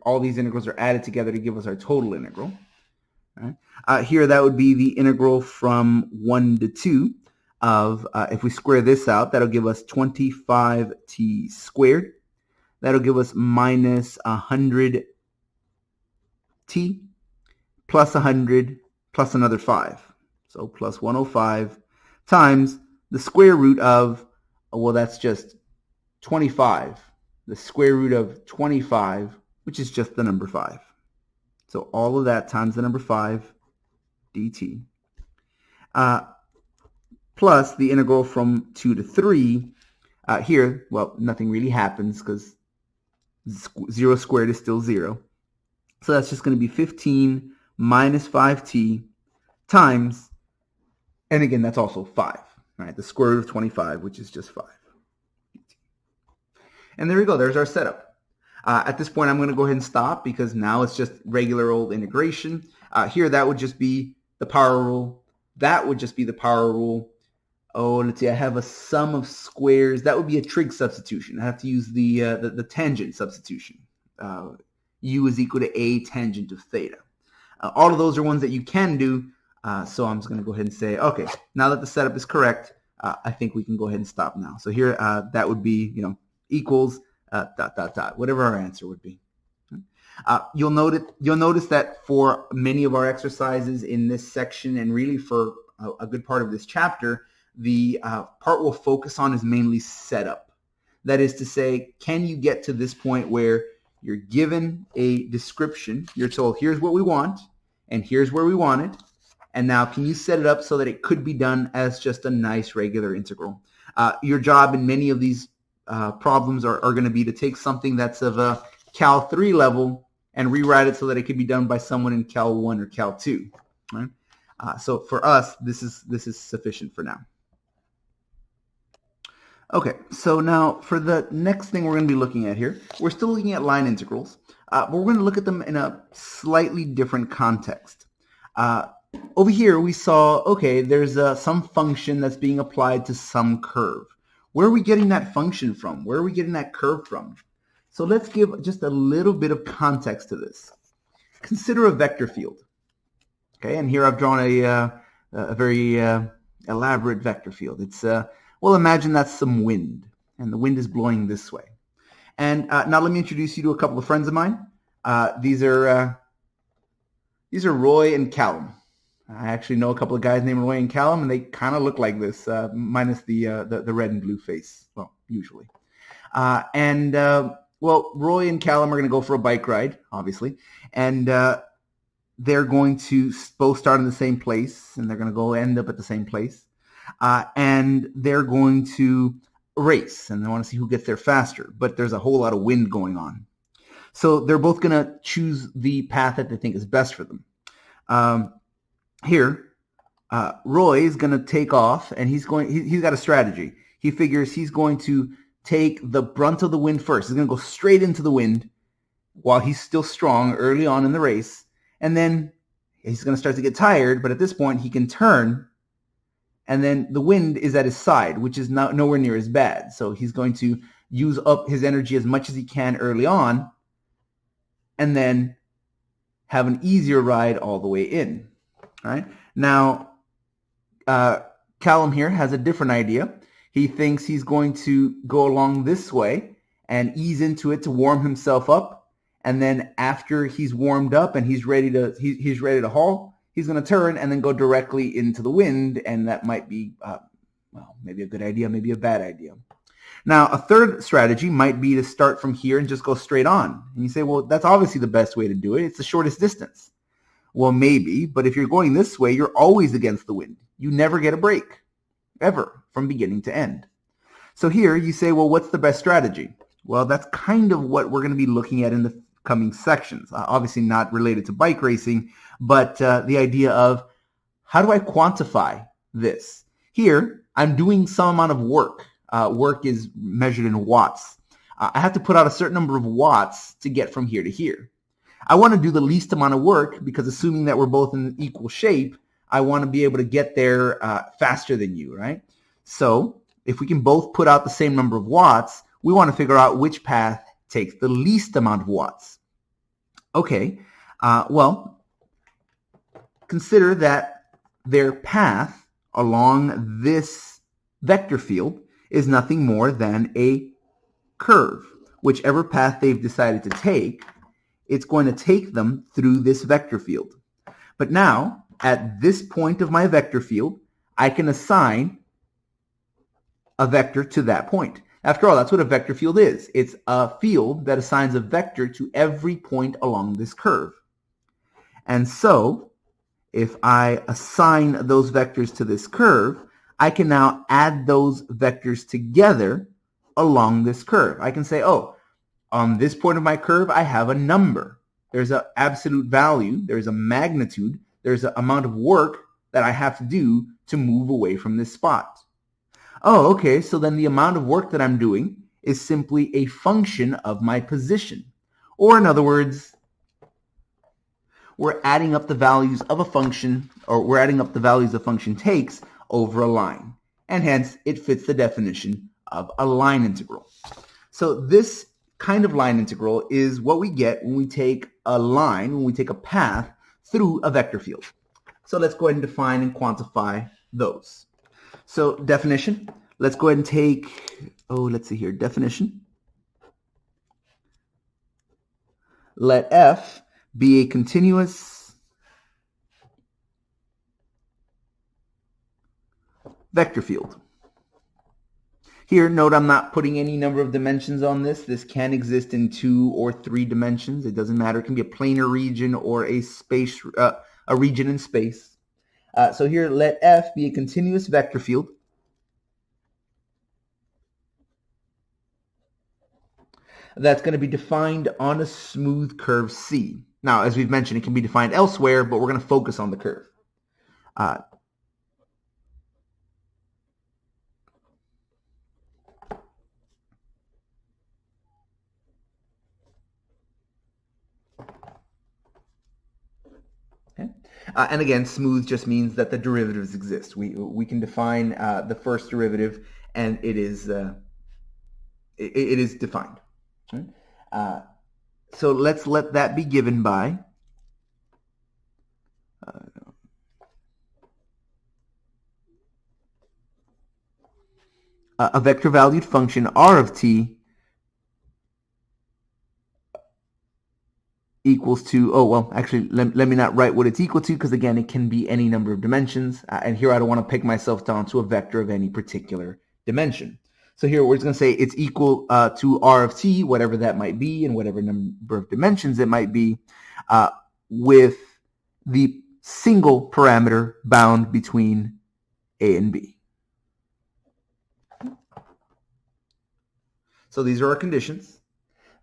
All these integrals are added together to give us our total integral. All right. Here, that would be the integral from 1 to 2 of, if we square this out, that'll give us 25t squared. That'll give us minus 100t plus 100 plus another 5. So plus 105 times the square root of, that's just 25. The square root of 25, which is just the number 5. So all of that times the number 5 dt. Plus the integral from 2 to 3. Here, nothing really happens because 0 squared is still 0. So that's just going to be 15 minus 5t times, and again, that's also 5, right? The square root of 25, which is just 5. And there we go. There's our setup. At this point, I'm going to go ahead and stop because now it's just regular old integration. Here, that would just be the power rule. That would just be the power rule. Let's see. I have a sum of squares. That would be a trig substitution. I have to use the tangent substitution. U is equal to a tangent of theta. All of those are ones that you can do. So I'm just going to go ahead and say, okay, now that the setup is correct, I think we can go ahead and stop now. So here, that would be, equals whatever our answer would be. You'll notice that for many of our exercises in this section, and really for a good part of this chapter, the part we'll focus on is mainly setup. That is to say, can you get to this point where you're given a description, you're told here's what we want, and here's where we want it, and now can you set it up so that it could be done as just a nice regular integral? Your job in many of these problems are going to be to take something that's of a Cal 3 level and rewrite it so that it could be done by someone in Cal 1 or Cal 2. Right? So for us, this is sufficient for now. Okay, so now for the next thing we're going to be looking at here, we're still looking at line integrals, but we're going to look at them in a slightly different context. Over here we saw, okay, there's some function that's being applied to some curve. Where are we getting that function from? Where are we getting that curve from? So let's give just a little bit of context to this. Consider a vector field. Okay, and here I've drawn a very elaborate vector field. It's well, imagine that's some wind, and the wind is blowing this way. And now let me introduce you to a couple of friends of mine. These are Roy and Callum. I actually know a couple of guys named Roy and Callum, and they kind of look like this, minus the red and blue face. Well, usually. Well, Roy and Callum are going to go for a bike ride, obviously, and they're going to both start in the same place, and they're going to go end up at the same place, and they're going to race, and they want to see who gets there faster. But there's a whole lot of wind going on, so they're both going to choose the path that they think is best for them. Here, Roy is going to take off, and he's got a strategy. He figures he's going to take the brunt of the wind first. He's going to go straight into the wind while he's still strong early on in the race, and then he's going to start to get tired, but at this point he can turn, and then the wind is at his side, which is nowhere near as bad. So he's going to use up his energy as much as he can early on, and then have an easier ride all the way in. All right. Now, Callum here has a different idea. He thinks he's going to go along this way and ease into it to warm himself up, and then after he's warmed up and he's ready to haul, he's going to turn and then go directly into the wind, and that might be Well, maybe a good idea, maybe a bad idea. Now, a third strategy might be to start from here and just go straight on. And you say, well, that's obviously the best way to do it. It's the shortest distance. Well, maybe, but if you're going this way, you're always against the wind. You never get a break, ever, from beginning to end. So here you say, well, what's the best strategy? Well, that's kind of what we're going to be looking at in the coming sections. Obviously not related to bike racing, but the idea of how do I quantify this? Here, I'm doing some amount of work. Work is measured in watts. I have to put out a certain number of watts to get from here to here. I want to do the least amount of work because assuming that we're both in equal shape, I want to be able to get there faster than you, right? So if we can both put out the same number of watts, we want to figure out which path takes the least amount of watts. Okay, well, consider that their path along this vector field is nothing more than a curve. Whichever path they've decided to take, it's going to take them through this vector field. But now, at this point of my vector field, I can assign a vector to that point. After all, that's what a vector field is. It's a field that assigns a vector to every point along this curve. And so, if I assign those vectors to this curve, I can now add those vectors together along this curve. I can say, oh, on this point of my curve, I have a number. There's an absolute value. There's a magnitude. There's an amount of work that I have to do to move away from this spot. Oh, okay, so then the amount of work that I'm doing is simply a function of my position. Or in other words, we're adding up the values of a function, or we're adding up the values a function takes over a line. And hence, it fits the definition of a line integral. So this kind of line integral is what we get when we take a line, when we take a path through a vector field. So let's go ahead and define and quantify those. So definition, let's go ahead and take, let's see here, definition. Let F be a continuous vector field. Here, note I'm not putting any number of dimensions on this. This can exist in 2 or 3 dimensions. It doesn't matter. It can be a planar region or a space, a region in space. So here, let F be a continuous vector field that's going to be defined on a smooth curve C. Now, as we've mentioned, it can be defined elsewhere, but we're going to focus on the curve. Okay. And again, smooth just means that the derivatives exist. We can define the first derivative, and it is defined. Okay. So let's let that be given by a vector valued function r of t equals to, actually, let me not write what it's equal to, because again, it can be any number of dimensions. And here I don't want to peg myself down to a vector of any particular dimension. So here we're just going to say it's equal to r of t, whatever that might be, and whatever number of dimensions it might be, with the single parameter bound between a and b. So these are our conditions.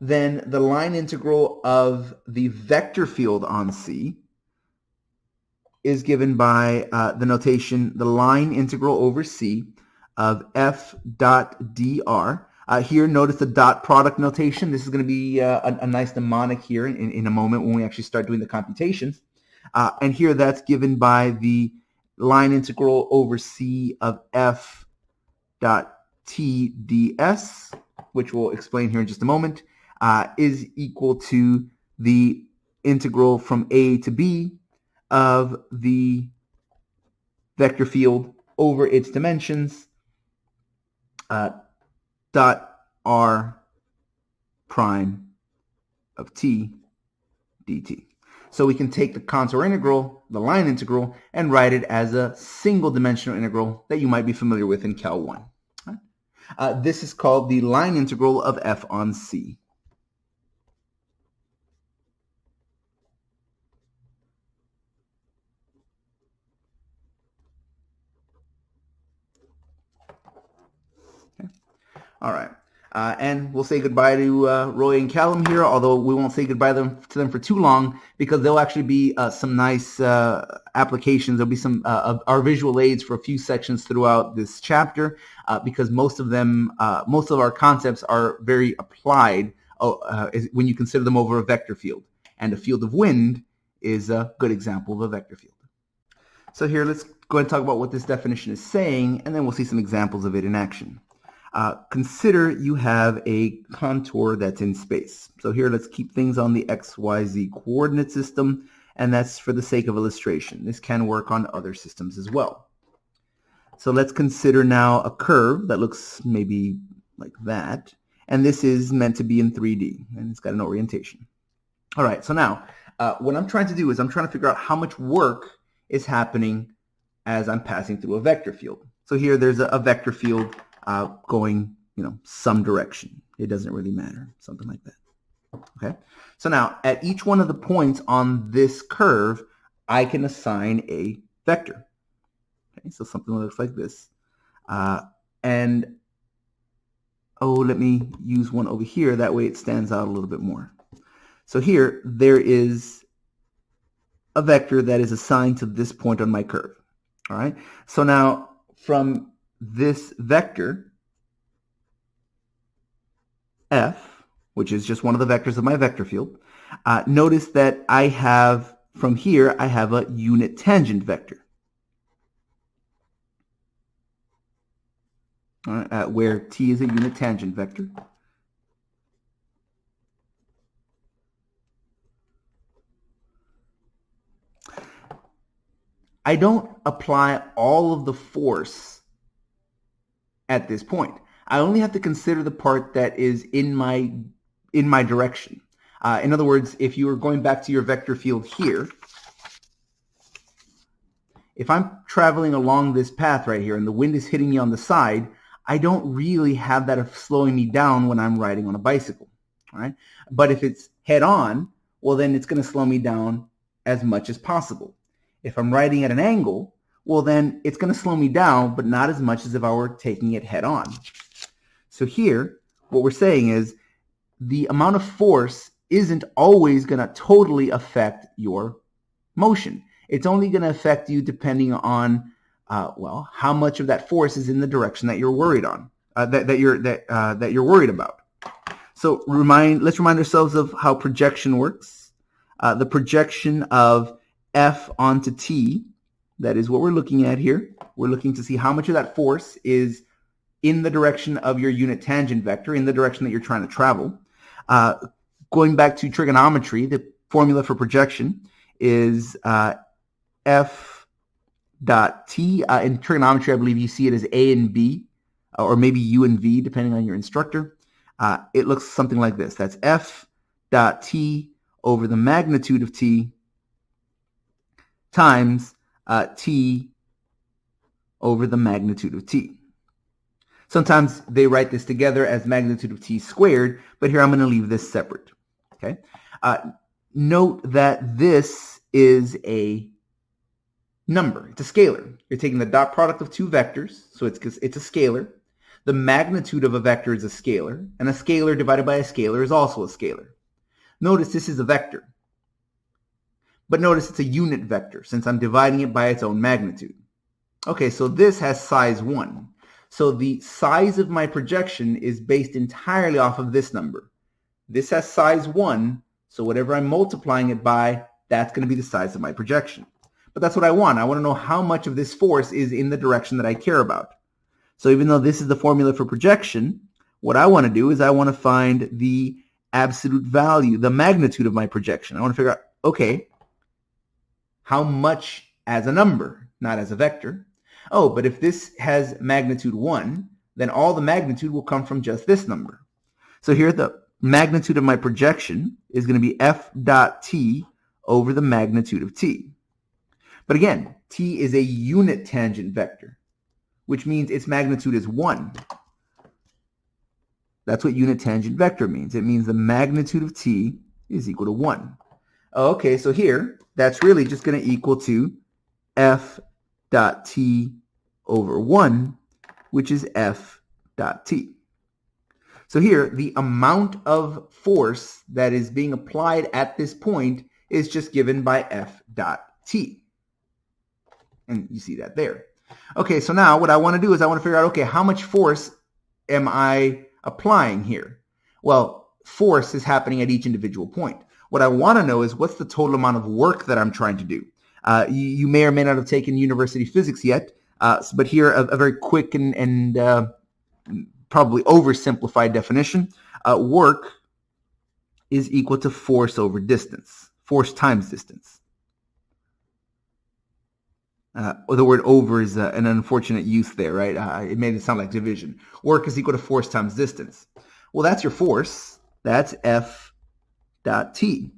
Then the line integral of the vector field on C is given by the notation, the line integral over C of f dot dr. Here, notice the dot product notation. This is going to be a nice mnemonic here in a moment when we actually start doing the computations. And here that's given by the line integral over C of f dot t ds, which we'll explain here in just a moment, is equal to the integral from a to b of the vector field over its dimensions dot r prime of t dt. So we can take the contour integral, the line integral, and write it as a single dimensional integral that you might be familiar with in Cal 1. This is called the line integral of f on c. All right. And we'll say goodbye to Roy and Callum here, although we won't say goodbye to them for too long, because there'll actually be some nice applications. There'll be some of our visual aids for a few sections throughout this chapter, because most of our concepts are very applied when you consider them over a vector field. And a field of wind is a good example of a vector field. So here, let's go ahead and talk about what this definition is saying, and then we'll see some examples of it in action. Consider you have a contour that's in space. So here, let's keep things on the XYZ coordinate system, and that's for the sake of illustration. This can work on other systems as well. So let's consider now a curve that looks maybe like that, and this is meant to be in 3D, and it's got an orientation. All right, so now what I'm trying to do is I'm trying to figure out how much work is happening as I'm passing through a vector field. So here, there's a vector field going, some direction. It doesn't really matter, something like that. Okay. So now, at each one of the points on this curve, I can assign a vector. Okay, so something that looks like this. And let me use one over here. That way, it stands out a little bit more. So here, there is a vector that is assigned to this point on my curve. All right. So now, from this vector, f, which is just one of the vectors of my vector field, notice that I have, from here, I have a unit tangent vector. All right, where t is a unit tangent vector. I don't apply all of the force at this point. I only have to consider the part that is in my direction. In other words, if you were going back to your vector field here, if I'm traveling along this path right here and the wind is hitting me on the side, I don't really have that of slowing me down when I'm riding on a bicycle. All right? But if it's head on, well, then it's going to slow me down as much as possible. If I'm riding at an angle, well, then it's going to slow me down, but not as much as if I were taking it head on. So here, what we're saying is the amount of force isn't always going to totally affect your motion. It's only going to affect you depending on, how much of that force is in the direction that you're worried on, that you're worried about. So let's remind ourselves of how projection works. The projection of F onto T, that is what we're looking at here. We're looking to see how much of that force is in the direction of your unit tangent vector, in the direction that you're trying to travel. Going back to trigonometry, the formula for projection is F dot T. In trigonometry, I believe you see it as A and B, or maybe U and V, depending on your instructor. It looks something like this. That's F dot T over the magnitude of T times T over the magnitude of T. Sometimes they write this together as magnitude of T squared, but here I'm going to leave this separate. Okay. Note that this is a number. It's a scalar. You're taking the dot product of two vectors, so it's a scalar. The magnitude of a vector is a scalar, and a scalar divided by a scalar is also a scalar. Notice this is a vector. But notice it's a unit vector since I'm dividing it by its own magnitude. Okay, so this has size 1. So the size of my projection is based entirely off of this number. This has size 1, so whatever I'm multiplying it by, that's going to be the size of my projection. But that's what I want. I want to know how much of this force is in the direction that I care about. So even though this is the formula for projection, what I want to do is I want to find the absolute value, the magnitude of my projection. I want to figure out, okay, how much as a number, not as a vector. Oh, but if this has magnitude 1, then all the magnitude will come from just this number. So here the magnitude of my projection is going to be F dot T over the magnitude of t. But again, t is a unit tangent vector, which means its magnitude is 1. That's what unit tangent vector means. It means the magnitude of t is equal to 1. Okay, so here, that's really just going to equal to f dot t over 1, which is f dot t. So here, the amount of force that is being applied at this point is just given by f dot t. And you see that there. Okay, so now what I want to do is I want to figure out, okay, how much force am I applying here? Well, force is happening at each individual point. What I want to know is what's the total amount of work that I'm trying to do. You may or may not have taken university physics yet, but here a very quick and probably oversimplified definition. Work is equal to force over distance, force times distance. The word over is an unfortunate use there, right? It made it sound like division. Work is equal to force times distance. Well, that's your force. That's F dot T.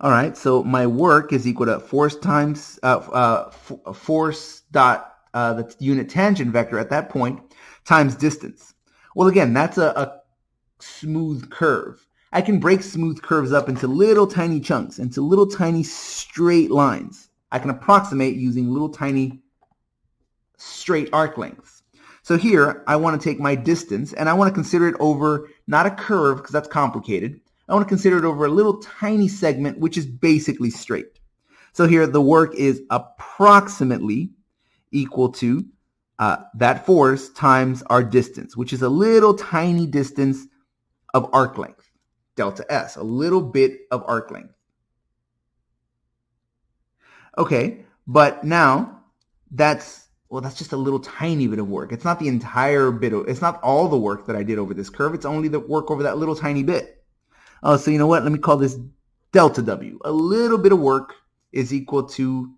All right, so my work is equal to force times force dot the unit tangent vector at that point times distance. Well, again, that's a smooth curve. I can break smooth curves up into little tiny chunks, into little tiny straight lines. I can approximate using little tiny straight arc lengths. So here, I want to take my distance, and I want to consider it over, not a curve, because that's complicated. I want to consider it over a little tiny segment, which is basically straight. So here, the work is approximately equal to that force times our distance, which is a little tiny distance of arc length. Delta S, a little bit of arc length. Okay, but now that's just a little tiny bit of work. It's not the entire bit it's not all the work that I did over this curve. It's only the work over that little tiny bit. Oh, so you know what? Let me call this delta W. A little bit of work is equal to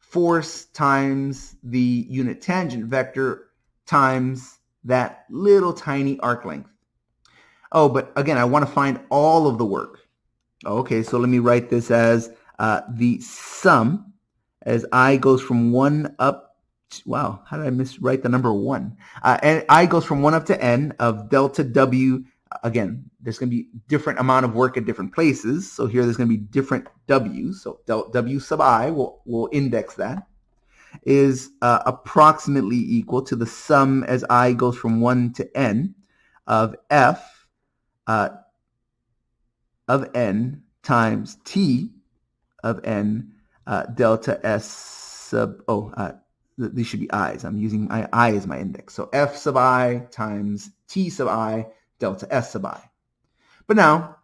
force times the unit tangent vector times that little tiny arc length. Oh, but again, I want to find all of the work. Okay, so let me write this as the sum as I goes from 1 up. Wow, how did I miswrite the number 1? And I goes from 1 up to n of delta W. Again, there's going to be different amount of work at different places. So here there's going to be different W's. So W sub I, we'll index that, is approximately equal to the sum as I goes from 1 to n of F of n times t of n delta S sub, these should be i's. I'm using I as my index. So F sub I times T sub I delta S sub I. But now,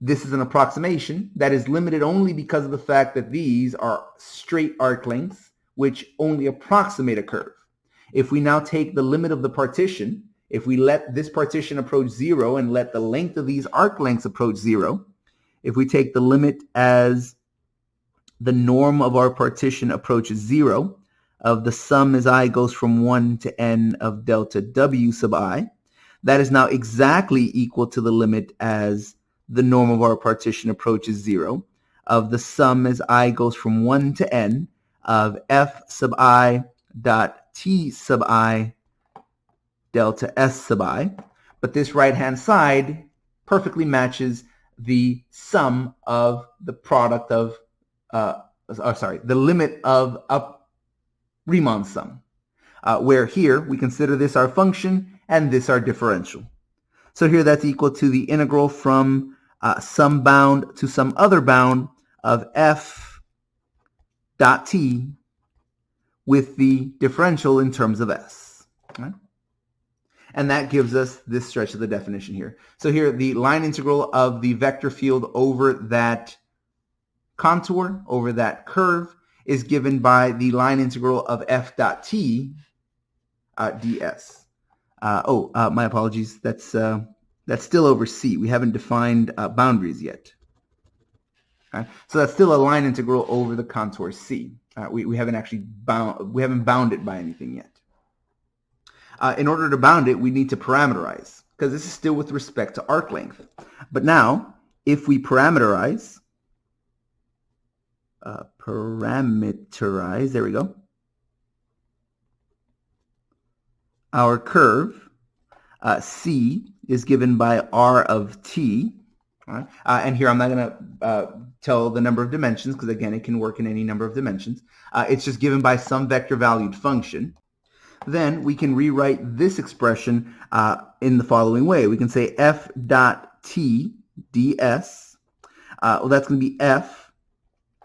this is an approximation that is limited only because of the fact that these are straight arc lengths which only approximate a curve. If we now take the limit of the partition, if we let this partition approach 0 and let the length of these arc lengths approach 0, if we take the limit as the norm of our partition approaches 0, of the sum as I goes from 1 to n of delta W sub I, that is now exactly equal to the limit as the norm of our partition approaches 0, of the sum as I goes from 1 to n of F sub I dot T sub I delta S sub I, but this right-hand side perfectly matches the sum of the product of, the limit of a Riemann sum, where here we consider this our function and this our differential. So here that's equal to the integral from some bound to some other bound of F dot T with the differential in terms of S. Right? And that gives us this stretch of the definition here. So here, the line integral of the vector field over that contour, over that curve, is given by the line integral of f dot t ds. My apologies. That's still over C. We haven't defined boundaries yet. Okay? So that's still a line integral over the contour C. We haven't actually bound it by anything yet. In order to bound it, we need to parameterize, because this is still with respect to arc length. But now, if we parameterize, there we go, our curve, C is given by R of t. Right? And here I'm not going to tell the number of dimensions because, again, it can work in any number of dimensions. It's just given by some vector-valued function. Then we can rewrite this expression in the following way. We can say f dot t ds. Well, that's going to be f.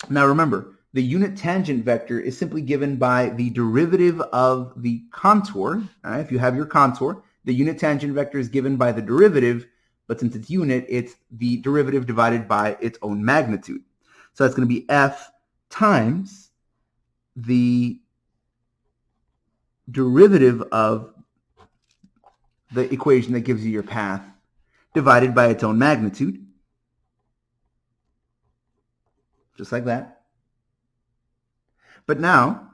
Now remember, the unit tangent vector is simply given by the derivative of the contour. Right? If you have your contour, the unit tangent vector is given by the derivative, but since it's unit, it's the derivative divided by its own magnitude. So that's going to be f times the derivative of the equation that gives you your path divided by its own magnitude. Just like that. But now,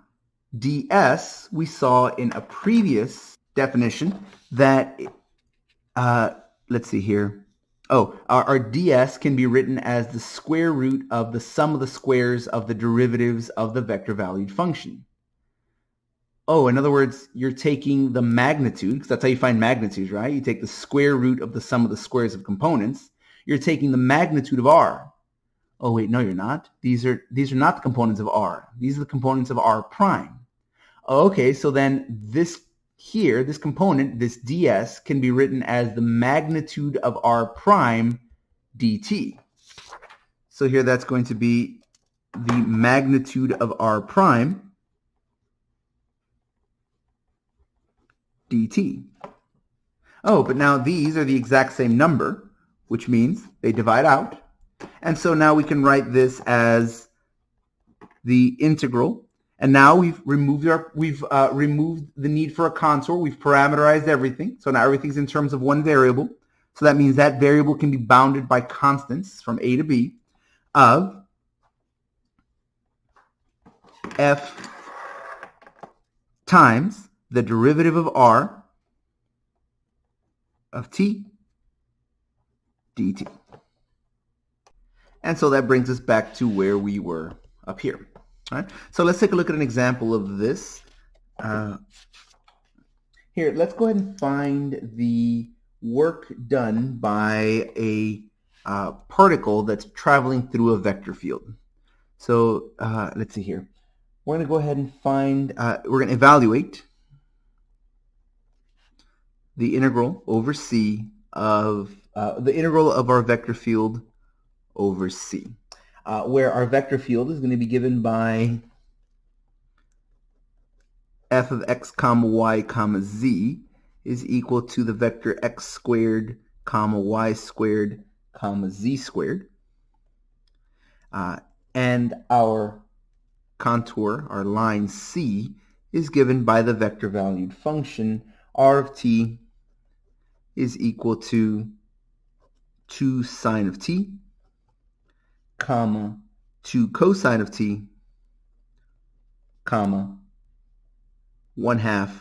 ds, we saw in a previous definition that, let's see here. Oh, our ds can be written as the square root of the sum of the squares of the derivatives of the vector-valued function. Oh, in other words, you're taking the magnitude, because that's how you find magnitudes, right? You take the square root of the sum of the squares of components. You're taking the magnitude of r. Oh, wait, no, you're not. These are not the components of r. These are the components of r prime. Okay, so then this here, this component, this ds, can be written as the magnitude of r prime dt. So here that's going to be the magnitude of r prime dt. Oh, but now these are the exact same number, which means they divide out. And so now we can write this as the integral. And now we've removed the need for a contour. We've parameterized everything. So now everything's in terms of one variable. So that means that variable can be bounded by constants from a to b of f times the derivative of r of t dt. And so that brings us back to where we were up here. All right? So let's take a look at an example of this. Here, let's go ahead and find the work done by a particle that's traveling through a vector field. So let's see here. We're going to go ahead and find, we're going to evaluate the integral over C of, the integral of our vector field over C, where our vector field is going to be given by f of x comma y comma z is equal to the vector x squared comma y squared comma z squared. And our contour, our line C, is given by the vector valued function r of t is equal to 2 sine of t comma 2 cosine of t comma 1/2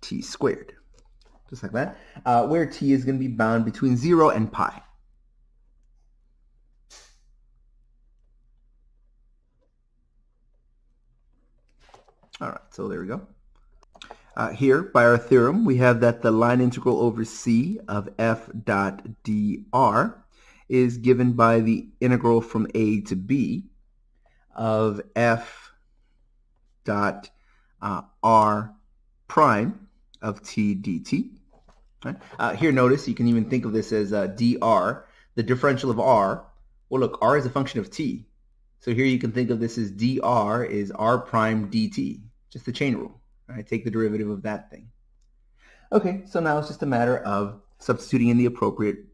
t squared. Just like that, where t is going to be bound between 0 and pi. All right, so there we go. Here, by our theorem, we have that the line integral over C of f dot dr is given by the integral from a to b of f dot r prime of t dt. Right? Here, notice you can even think of this as dr, the differential of r. Well, look, r is a function of t. So here you can think of this as dr is r prime dt, just the chain rule. Right? Take the derivative of that thing. Okay, so now it's just a matter of substituting in the appropriate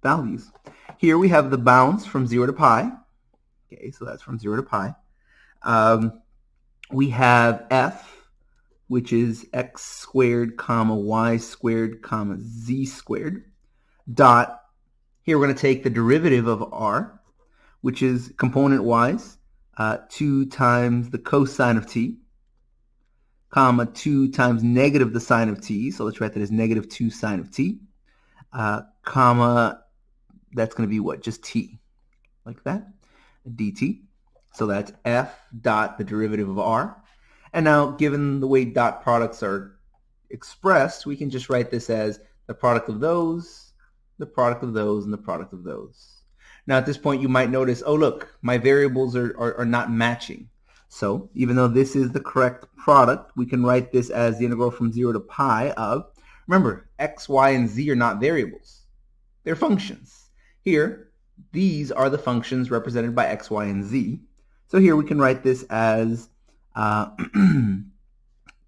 values. Here we have the bounds from 0 to pi. Okay, so that's from 0 to pi. We have f, which is x squared comma y squared comma z squared, dot, here we're going to take the derivative of r, which is component-wise 2 times the cosine of t, comma 2 times negative the sine of t, so let's write that as negative 2 sine of t, comma, that's going to be what? Just t. like that, dt. So that's f dot the derivative of r. And now, given the way dot products are expressed, we can just write this as the product of those, the product of those, and the product of those. Now, at this point, you might notice, oh, look, my variables are not matching. So even though this is the correct product, we can write this as the integral from 0 to pi of, remember, x, y, and z are not variables. They're functions. Here, these are the functions represented by x, y, and z. So here we can write this as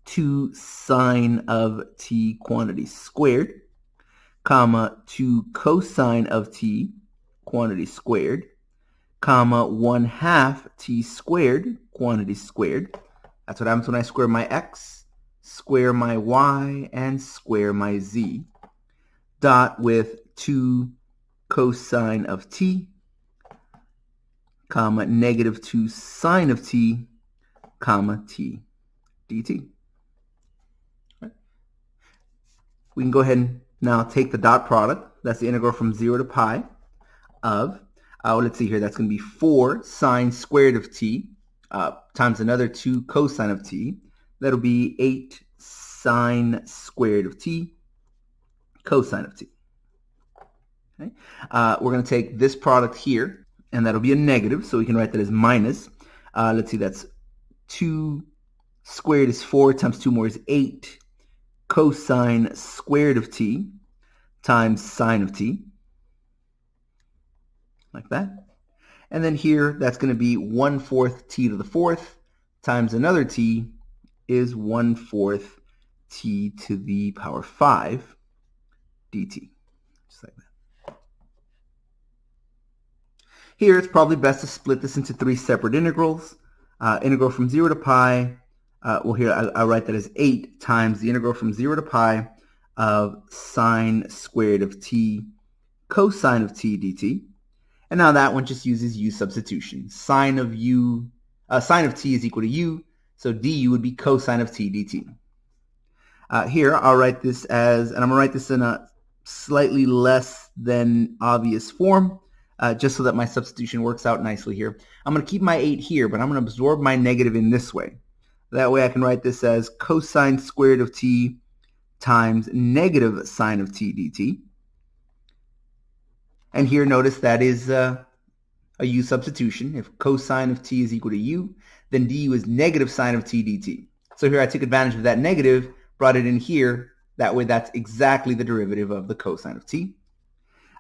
2 sine of t quantity squared, comma 2 cosine of t quantity squared, comma 1/2 t squared quantity squared. That's what happens when I square my x, square my y, and square my z. Dot with 2 cosine of t, comma negative 2 sine of t, comma t dt. Right. We can go ahead and now take the dot product. That's the integral from 0 to pi of, let's see here, that's going to be 4 sine squared of t times another 2 cosine of t. That'll be 8 sine squared of t cosine of t. Okay. We're going to take this product here, and that'll be a negative, so we can write that as minus. Let's see, that's 2 squared is 4 times 2 more is 8 cosine squared of t times sine of t, like that. And then here, that's going to be 1/4 t to the 4th times another t is 1/4 t to the power 5 dt. Just like that. Here, it's probably best to split this into 3 separate integrals. Integral from 0 to pi, well here I'll write that as 8 times the integral from 0 to pi of sine squared of t cosine of t dt. And now that one just uses u substitution. Sine of t is equal to u, so du would be cosine of t dt. Here I'll write this as, and I'm going to write this in a slightly less than obvious form, just so that my substitution works out nicely here. I'm going to keep my 8 here, but I'm going to absorb my negative in this way. That way I can write this as cosine squared of t times negative sine of t dt. And here, notice that is a u substitution. If cosine of t is equal to u, then du is negative sine of t dt. So here I took advantage of that negative, brought it in here. That way that's exactly the derivative of the cosine of t.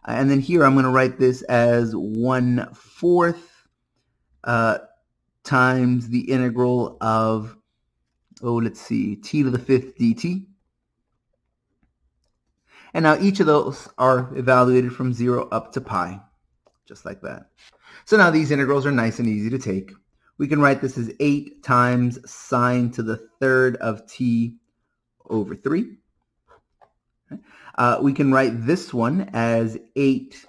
And then here I'm going to write this as 1/4 times the integral of, let's see, t to the 5th dt. And now each of those are evaluated from 0 up to pi, just like that. So now these integrals are nice and easy to take. We can write this as 8 times sine to the 3rd of t over 3. We can write this one as 8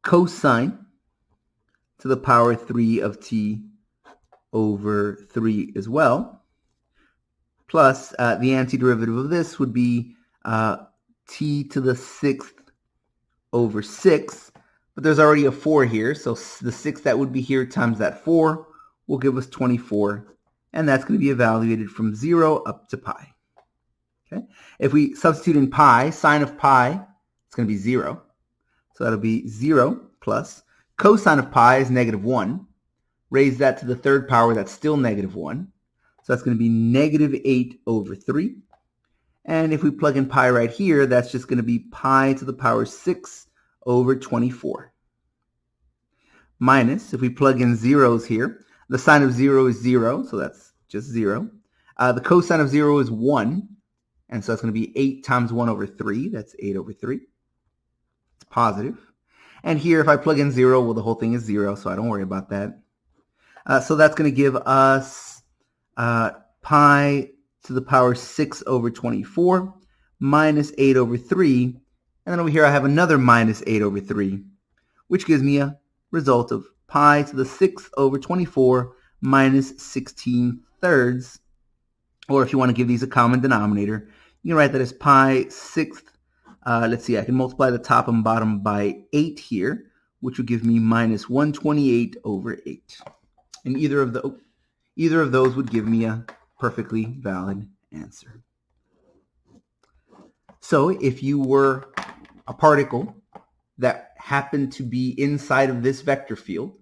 cosine to the power 3 of t over 3 as well. Plus, the antiderivative of this would be t to the 6th over 6, but there's already a 4 here, so the 6 that would be here times that 4 will give us 24, and that's going to be evaluated from 0 up to pi. Okay. If we substitute in pi, sine of pi, it's going to be 0, so that'll be 0 plus cosine of pi is negative 1. Raise that to the 3rd power, that's still negative 1, so that's going to be negative 8 over 3. And if we plug in pi right here, that's just going to be pi to the power 6 over 24. Minus, if we plug in zeros here, the sine of 0 is 0, so that's just 0. The cosine of 0 is 1, and so that's going to be 8 times 1 over 3. That's 8 over 3. It's positive. And here, if I plug in 0, well, the whole thing is 0, so I don't worry about that. So that's going to give us pi to the power 6 over 24 minus 8 over 3. And then over here I have another minus 8 over 3, which gives me a result of pi to the 6th over 24 minus 16/3. Or if you want to give these a common denominator, you can write that as pi 6th. Let's see, I can multiply the top and bottom by 8 here, which will give me minus 128 over 8. And either of those would give me a perfectly valid answer. So if you were a particle that happened to be inside of this vector field,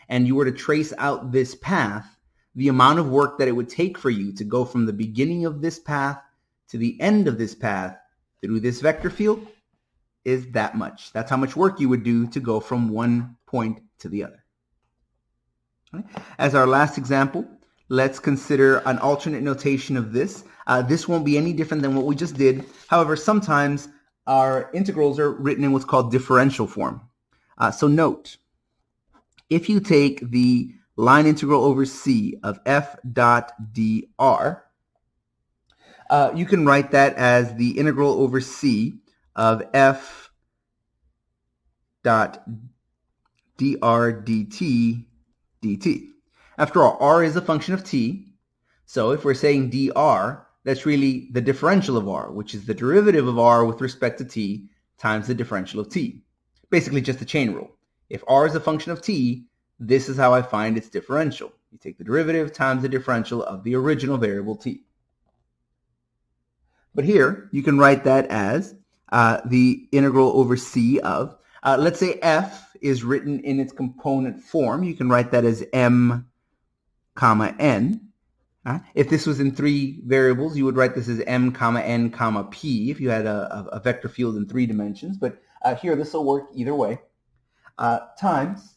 and you were to trace out this path, the amount of work that it would take for you to go from the beginning of this path to the end of this path through this vector field is that much. That's how much work you would do to go from one point to the other. As our last example, let's consider an alternate notation of this. This won't be any different than what we just did. However, sometimes our integrals are written in what's called differential form. So note, if you take the line integral over c of f dot dr, you can write that as the integral over c of f dot dr dt dt. After all, r is a function of t, so if we're saying dr, that's really the differential of r, which is the derivative of r with respect to t times the differential of t. Basically just a chain rule. If r is a function of t, this is how I find its differential. You take the derivative times the differential of the original variable t. But here, you can write that as the integral over c of, let's say f is written in its component form. You can write that as m comma n. If this was in three variables, you would write this as m comma n comma p if you had a vector field in 3 dimensions. But here, this will work either way. Times,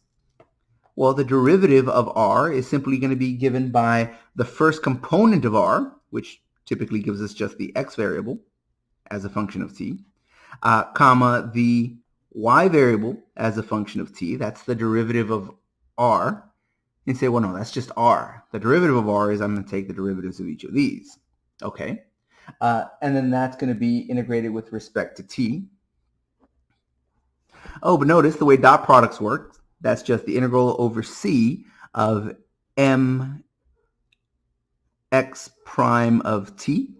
well, the derivative of r is simply going to be given by the first component of r, which typically gives us just the x variable as a function of t, comma the y variable as a function of t. That's the derivative of r. And say, well, no, that's just r. The derivative of r is I'm going to take the derivatives of each of these. Okay. And then that's going to be integrated with respect to t. Oh, but notice the way dot products work, that's just the integral over c of m x prime of t,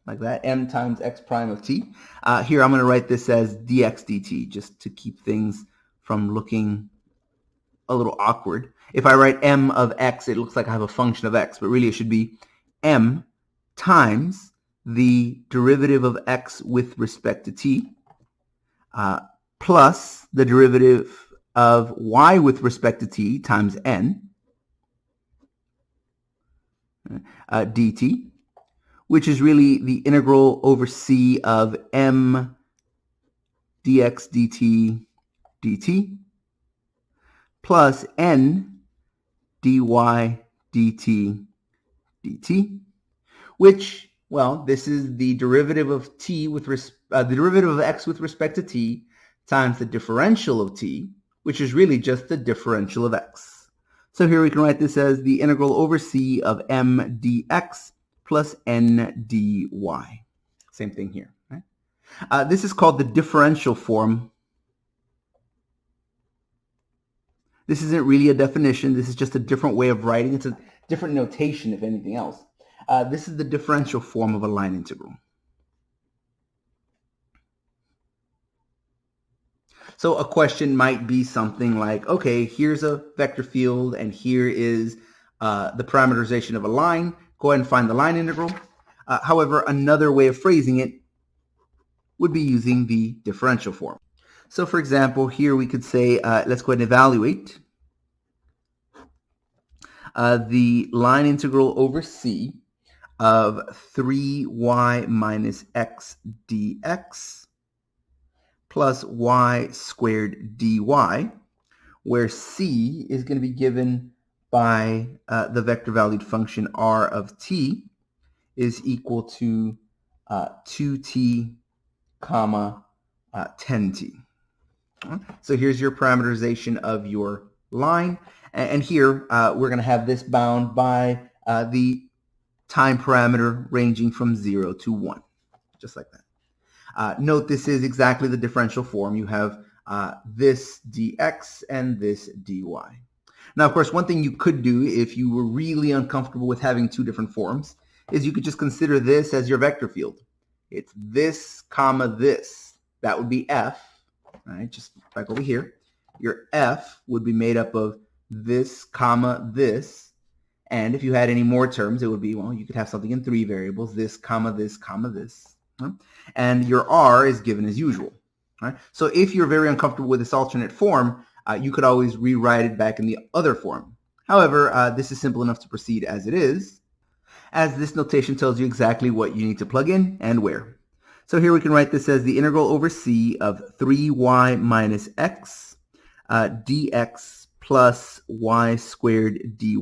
like that, m times x prime of t. Here I'm going to write this as dx dt, just to keep things from looking a little awkward. If I write m of x, it looks like I have a function of x, but really it should be m times the derivative of x with respect to t, plus the derivative of y with respect to t times n, dt, which is really the integral over c of m dx dt dt, plus n dy dt dt, which, well, this is the derivative of t with the derivative of x with respect to t times the differential of t, which is really just the differential of x. So here we can write this as the integral over c of m dx plus n dy. Same thing here. Right? This is called the differential form. This isn't really a definition. This is just a different way of writing. It's a different notation, if anything else. This is the differential form of a line integral. So a question might be something like, okay, here's a vector field, and here is the parameterization of a line. Go ahead and find the line integral. However, another way of phrasing it would be using the differential form. So for example, here we could say, let's go ahead and evaluate the line integral over c of 3y minus x dx plus y squared dy, where c is going to be given by the vector valued function r of t is equal to 2t comma 10t. So here's your parameterization of your line. And here we're going to have this bound by the time parameter ranging from 0 to 1, just like that. Note this is exactly the differential form. You have this dx and this dy. Now, of course, one thing you could do if you were really uncomfortable with having two different forms is you could just consider this as your vector field. It's this comma this. That would be f. Right, just back over here. your f would be made up of this comma this. And if you had any more terms, it would be, well, you could have something in 3 variables, this comma this comma this. And your r is given as usual. Right? So if you're very uncomfortable with this alternate form, you could always rewrite it back in the other form. However, this is simple enough to proceed as it is, as this notation tells you exactly what you need to plug in and where. So here we can write this as the integral over c of 3y minus x dx plus y squared dy.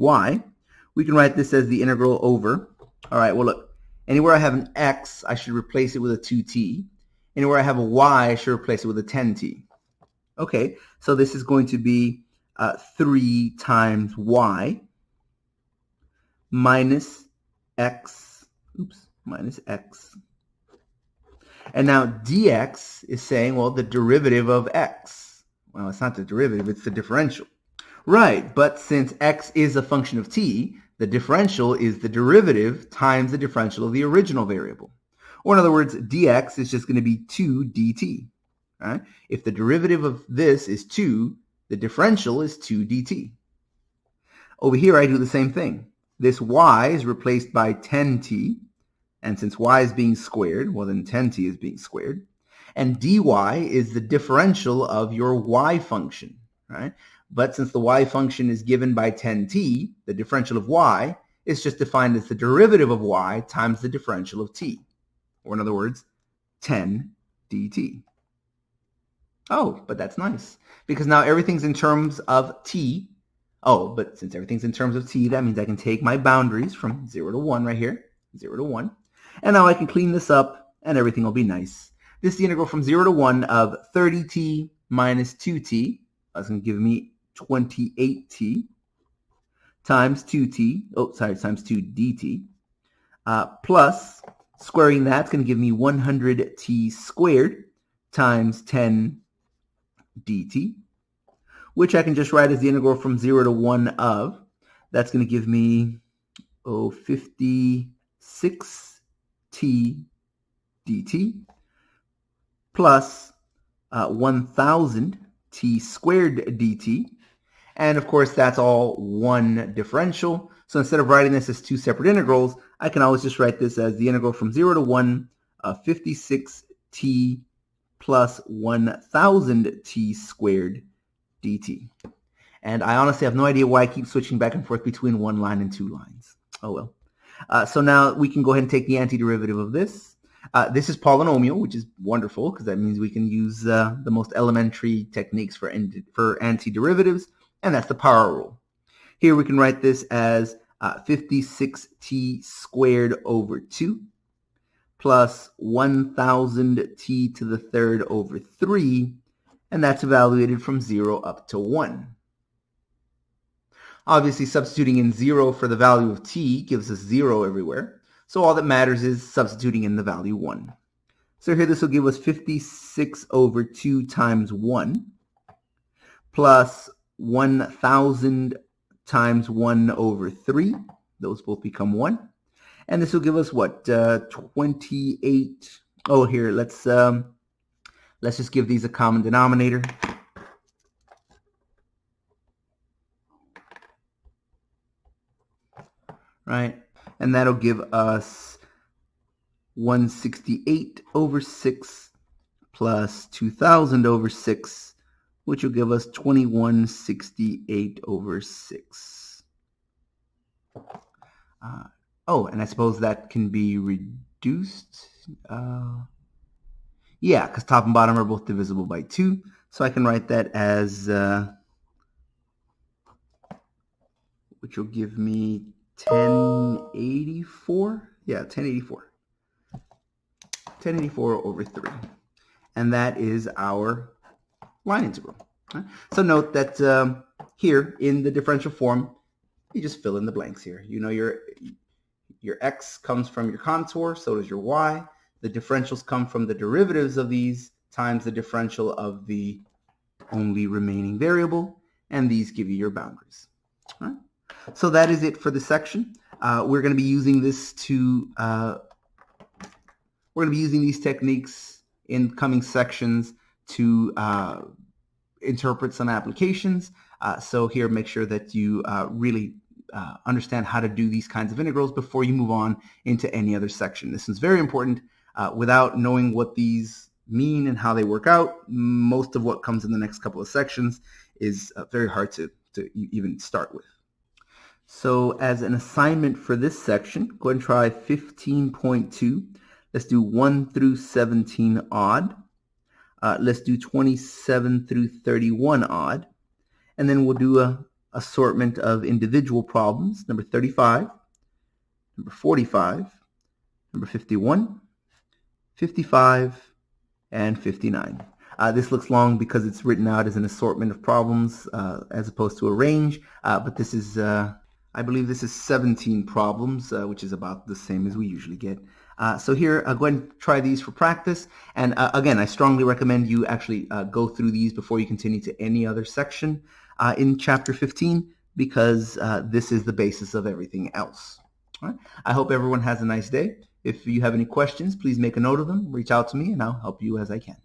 We can write this as the integral over, all right, well look, anywhere I have an x, I should replace it with a 2t. Anywhere I have a y, I should replace it with a 10t. Okay, so this is going to be 3 times y minus x, minus x. And now dx is saying, well, the derivative of x. Well, it's not the derivative, it's the differential. Right, but since x is a function of t, the differential is the derivative times the differential of the original variable. Or in other words, dx is just going to be 2 dt. Right? If the derivative of this is 2, the differential is 2 dt. Over here, I do the same thing. This y is replaced by 10t, and since y is being squared, well then 10t is being squared. And dy is the differential of your y function, right? But since the y function is given by 10t, the differential of y is just defined as the derivative of y times the differential of t. Or in other words, 10 dt. Oh, but that's nice, because now everything's in terms of t. Oh, but since everything's in terms of t, that means I can take my boundaries from 0 to 1 right here, 0 to 1. And now I can clean this up, and everything will be nice. This is the integral from 0 to 1 of 30t minus 2t. That's going to give me 28t times 2t, times 2 dt, plus squaring that's going to give me 100t squared times 10 dt, which I can just write as the integral from 0 to 1 of, that's going to give me 56t dt plus 1000t squared dt. And of course, that's all one differential. So instead of writing this as two separate integrals, I can always just write this as the integral from 0 to 1 of 56t plus 1000t squared dt. And I honestly have no idea why I keep switching back and forth between one line and 2 lines. Oh well. So now we can go ahead and take the antiderivative of this. This is polynomial, which is wonderful because that means we can use the most elementary techniques for antiderivatives, and that's the power rule. Here we can write this as 56t squared over 2 plus 1000t to the third over 3, and that's evaluated from 0 up to 1. Obviously, substituting in 0 for the value of t gives us 0 everywhere, so all that matters is substituting in the value 1. So here this will give us 56 over 2 times 1 plus 1000 times 1 over 3. Those both become 1. And this will give us what? 28. Oh, here, let's just give these a common denominator. Right? And that'll give us 168 over 6 plus 2000 over 6, which will give us 2168 over 6. Oh, and I suppose that can be reduced. Yeah, because top and bottom are both divisible by 2. So I can write that as, which will give me 1084. Yeah, 1084. 1084 over 3. And that is our line integral. Right? So note that here in the differential form, you just fill in the blanks here. You know your x comes from your contour, so does your y. The differentials come from the derivatives of these times the differential of the only remaining variable, and these give you your boundaries. All right? So that is it for the section. We're going to be using this to we're going to be using these techniques in coming sections to interpret some applications. So here, make sure that you really understand how to do these kinds of integrals before you move on into any other section. This is very important. Without knowing what these mean and how they work out, most of what comes in the next couple of sections is very hard to even start with. So as an assignment for this section, go ahead and try 15.2. Let's do 1 through 17 odd. Let's do 27 through 31 odd. And then we'll do a assortment of individual problems, number 35, number 45, number 51, 55, and 59. This looks long because it's written out as an assortment of problems as opposed to a range, but this is, I believe this is 17 problems, which is about the same as we usually get. So here, go ahead and try these for practice. And again, I strongly recommend you actually go through these before you continue to any other section in Chapter 15, because this is the basis of everything else. All right? I hope everyone has a nice day. If you have any questions, please make a note of them, reach out to me, and I'll help you as I can.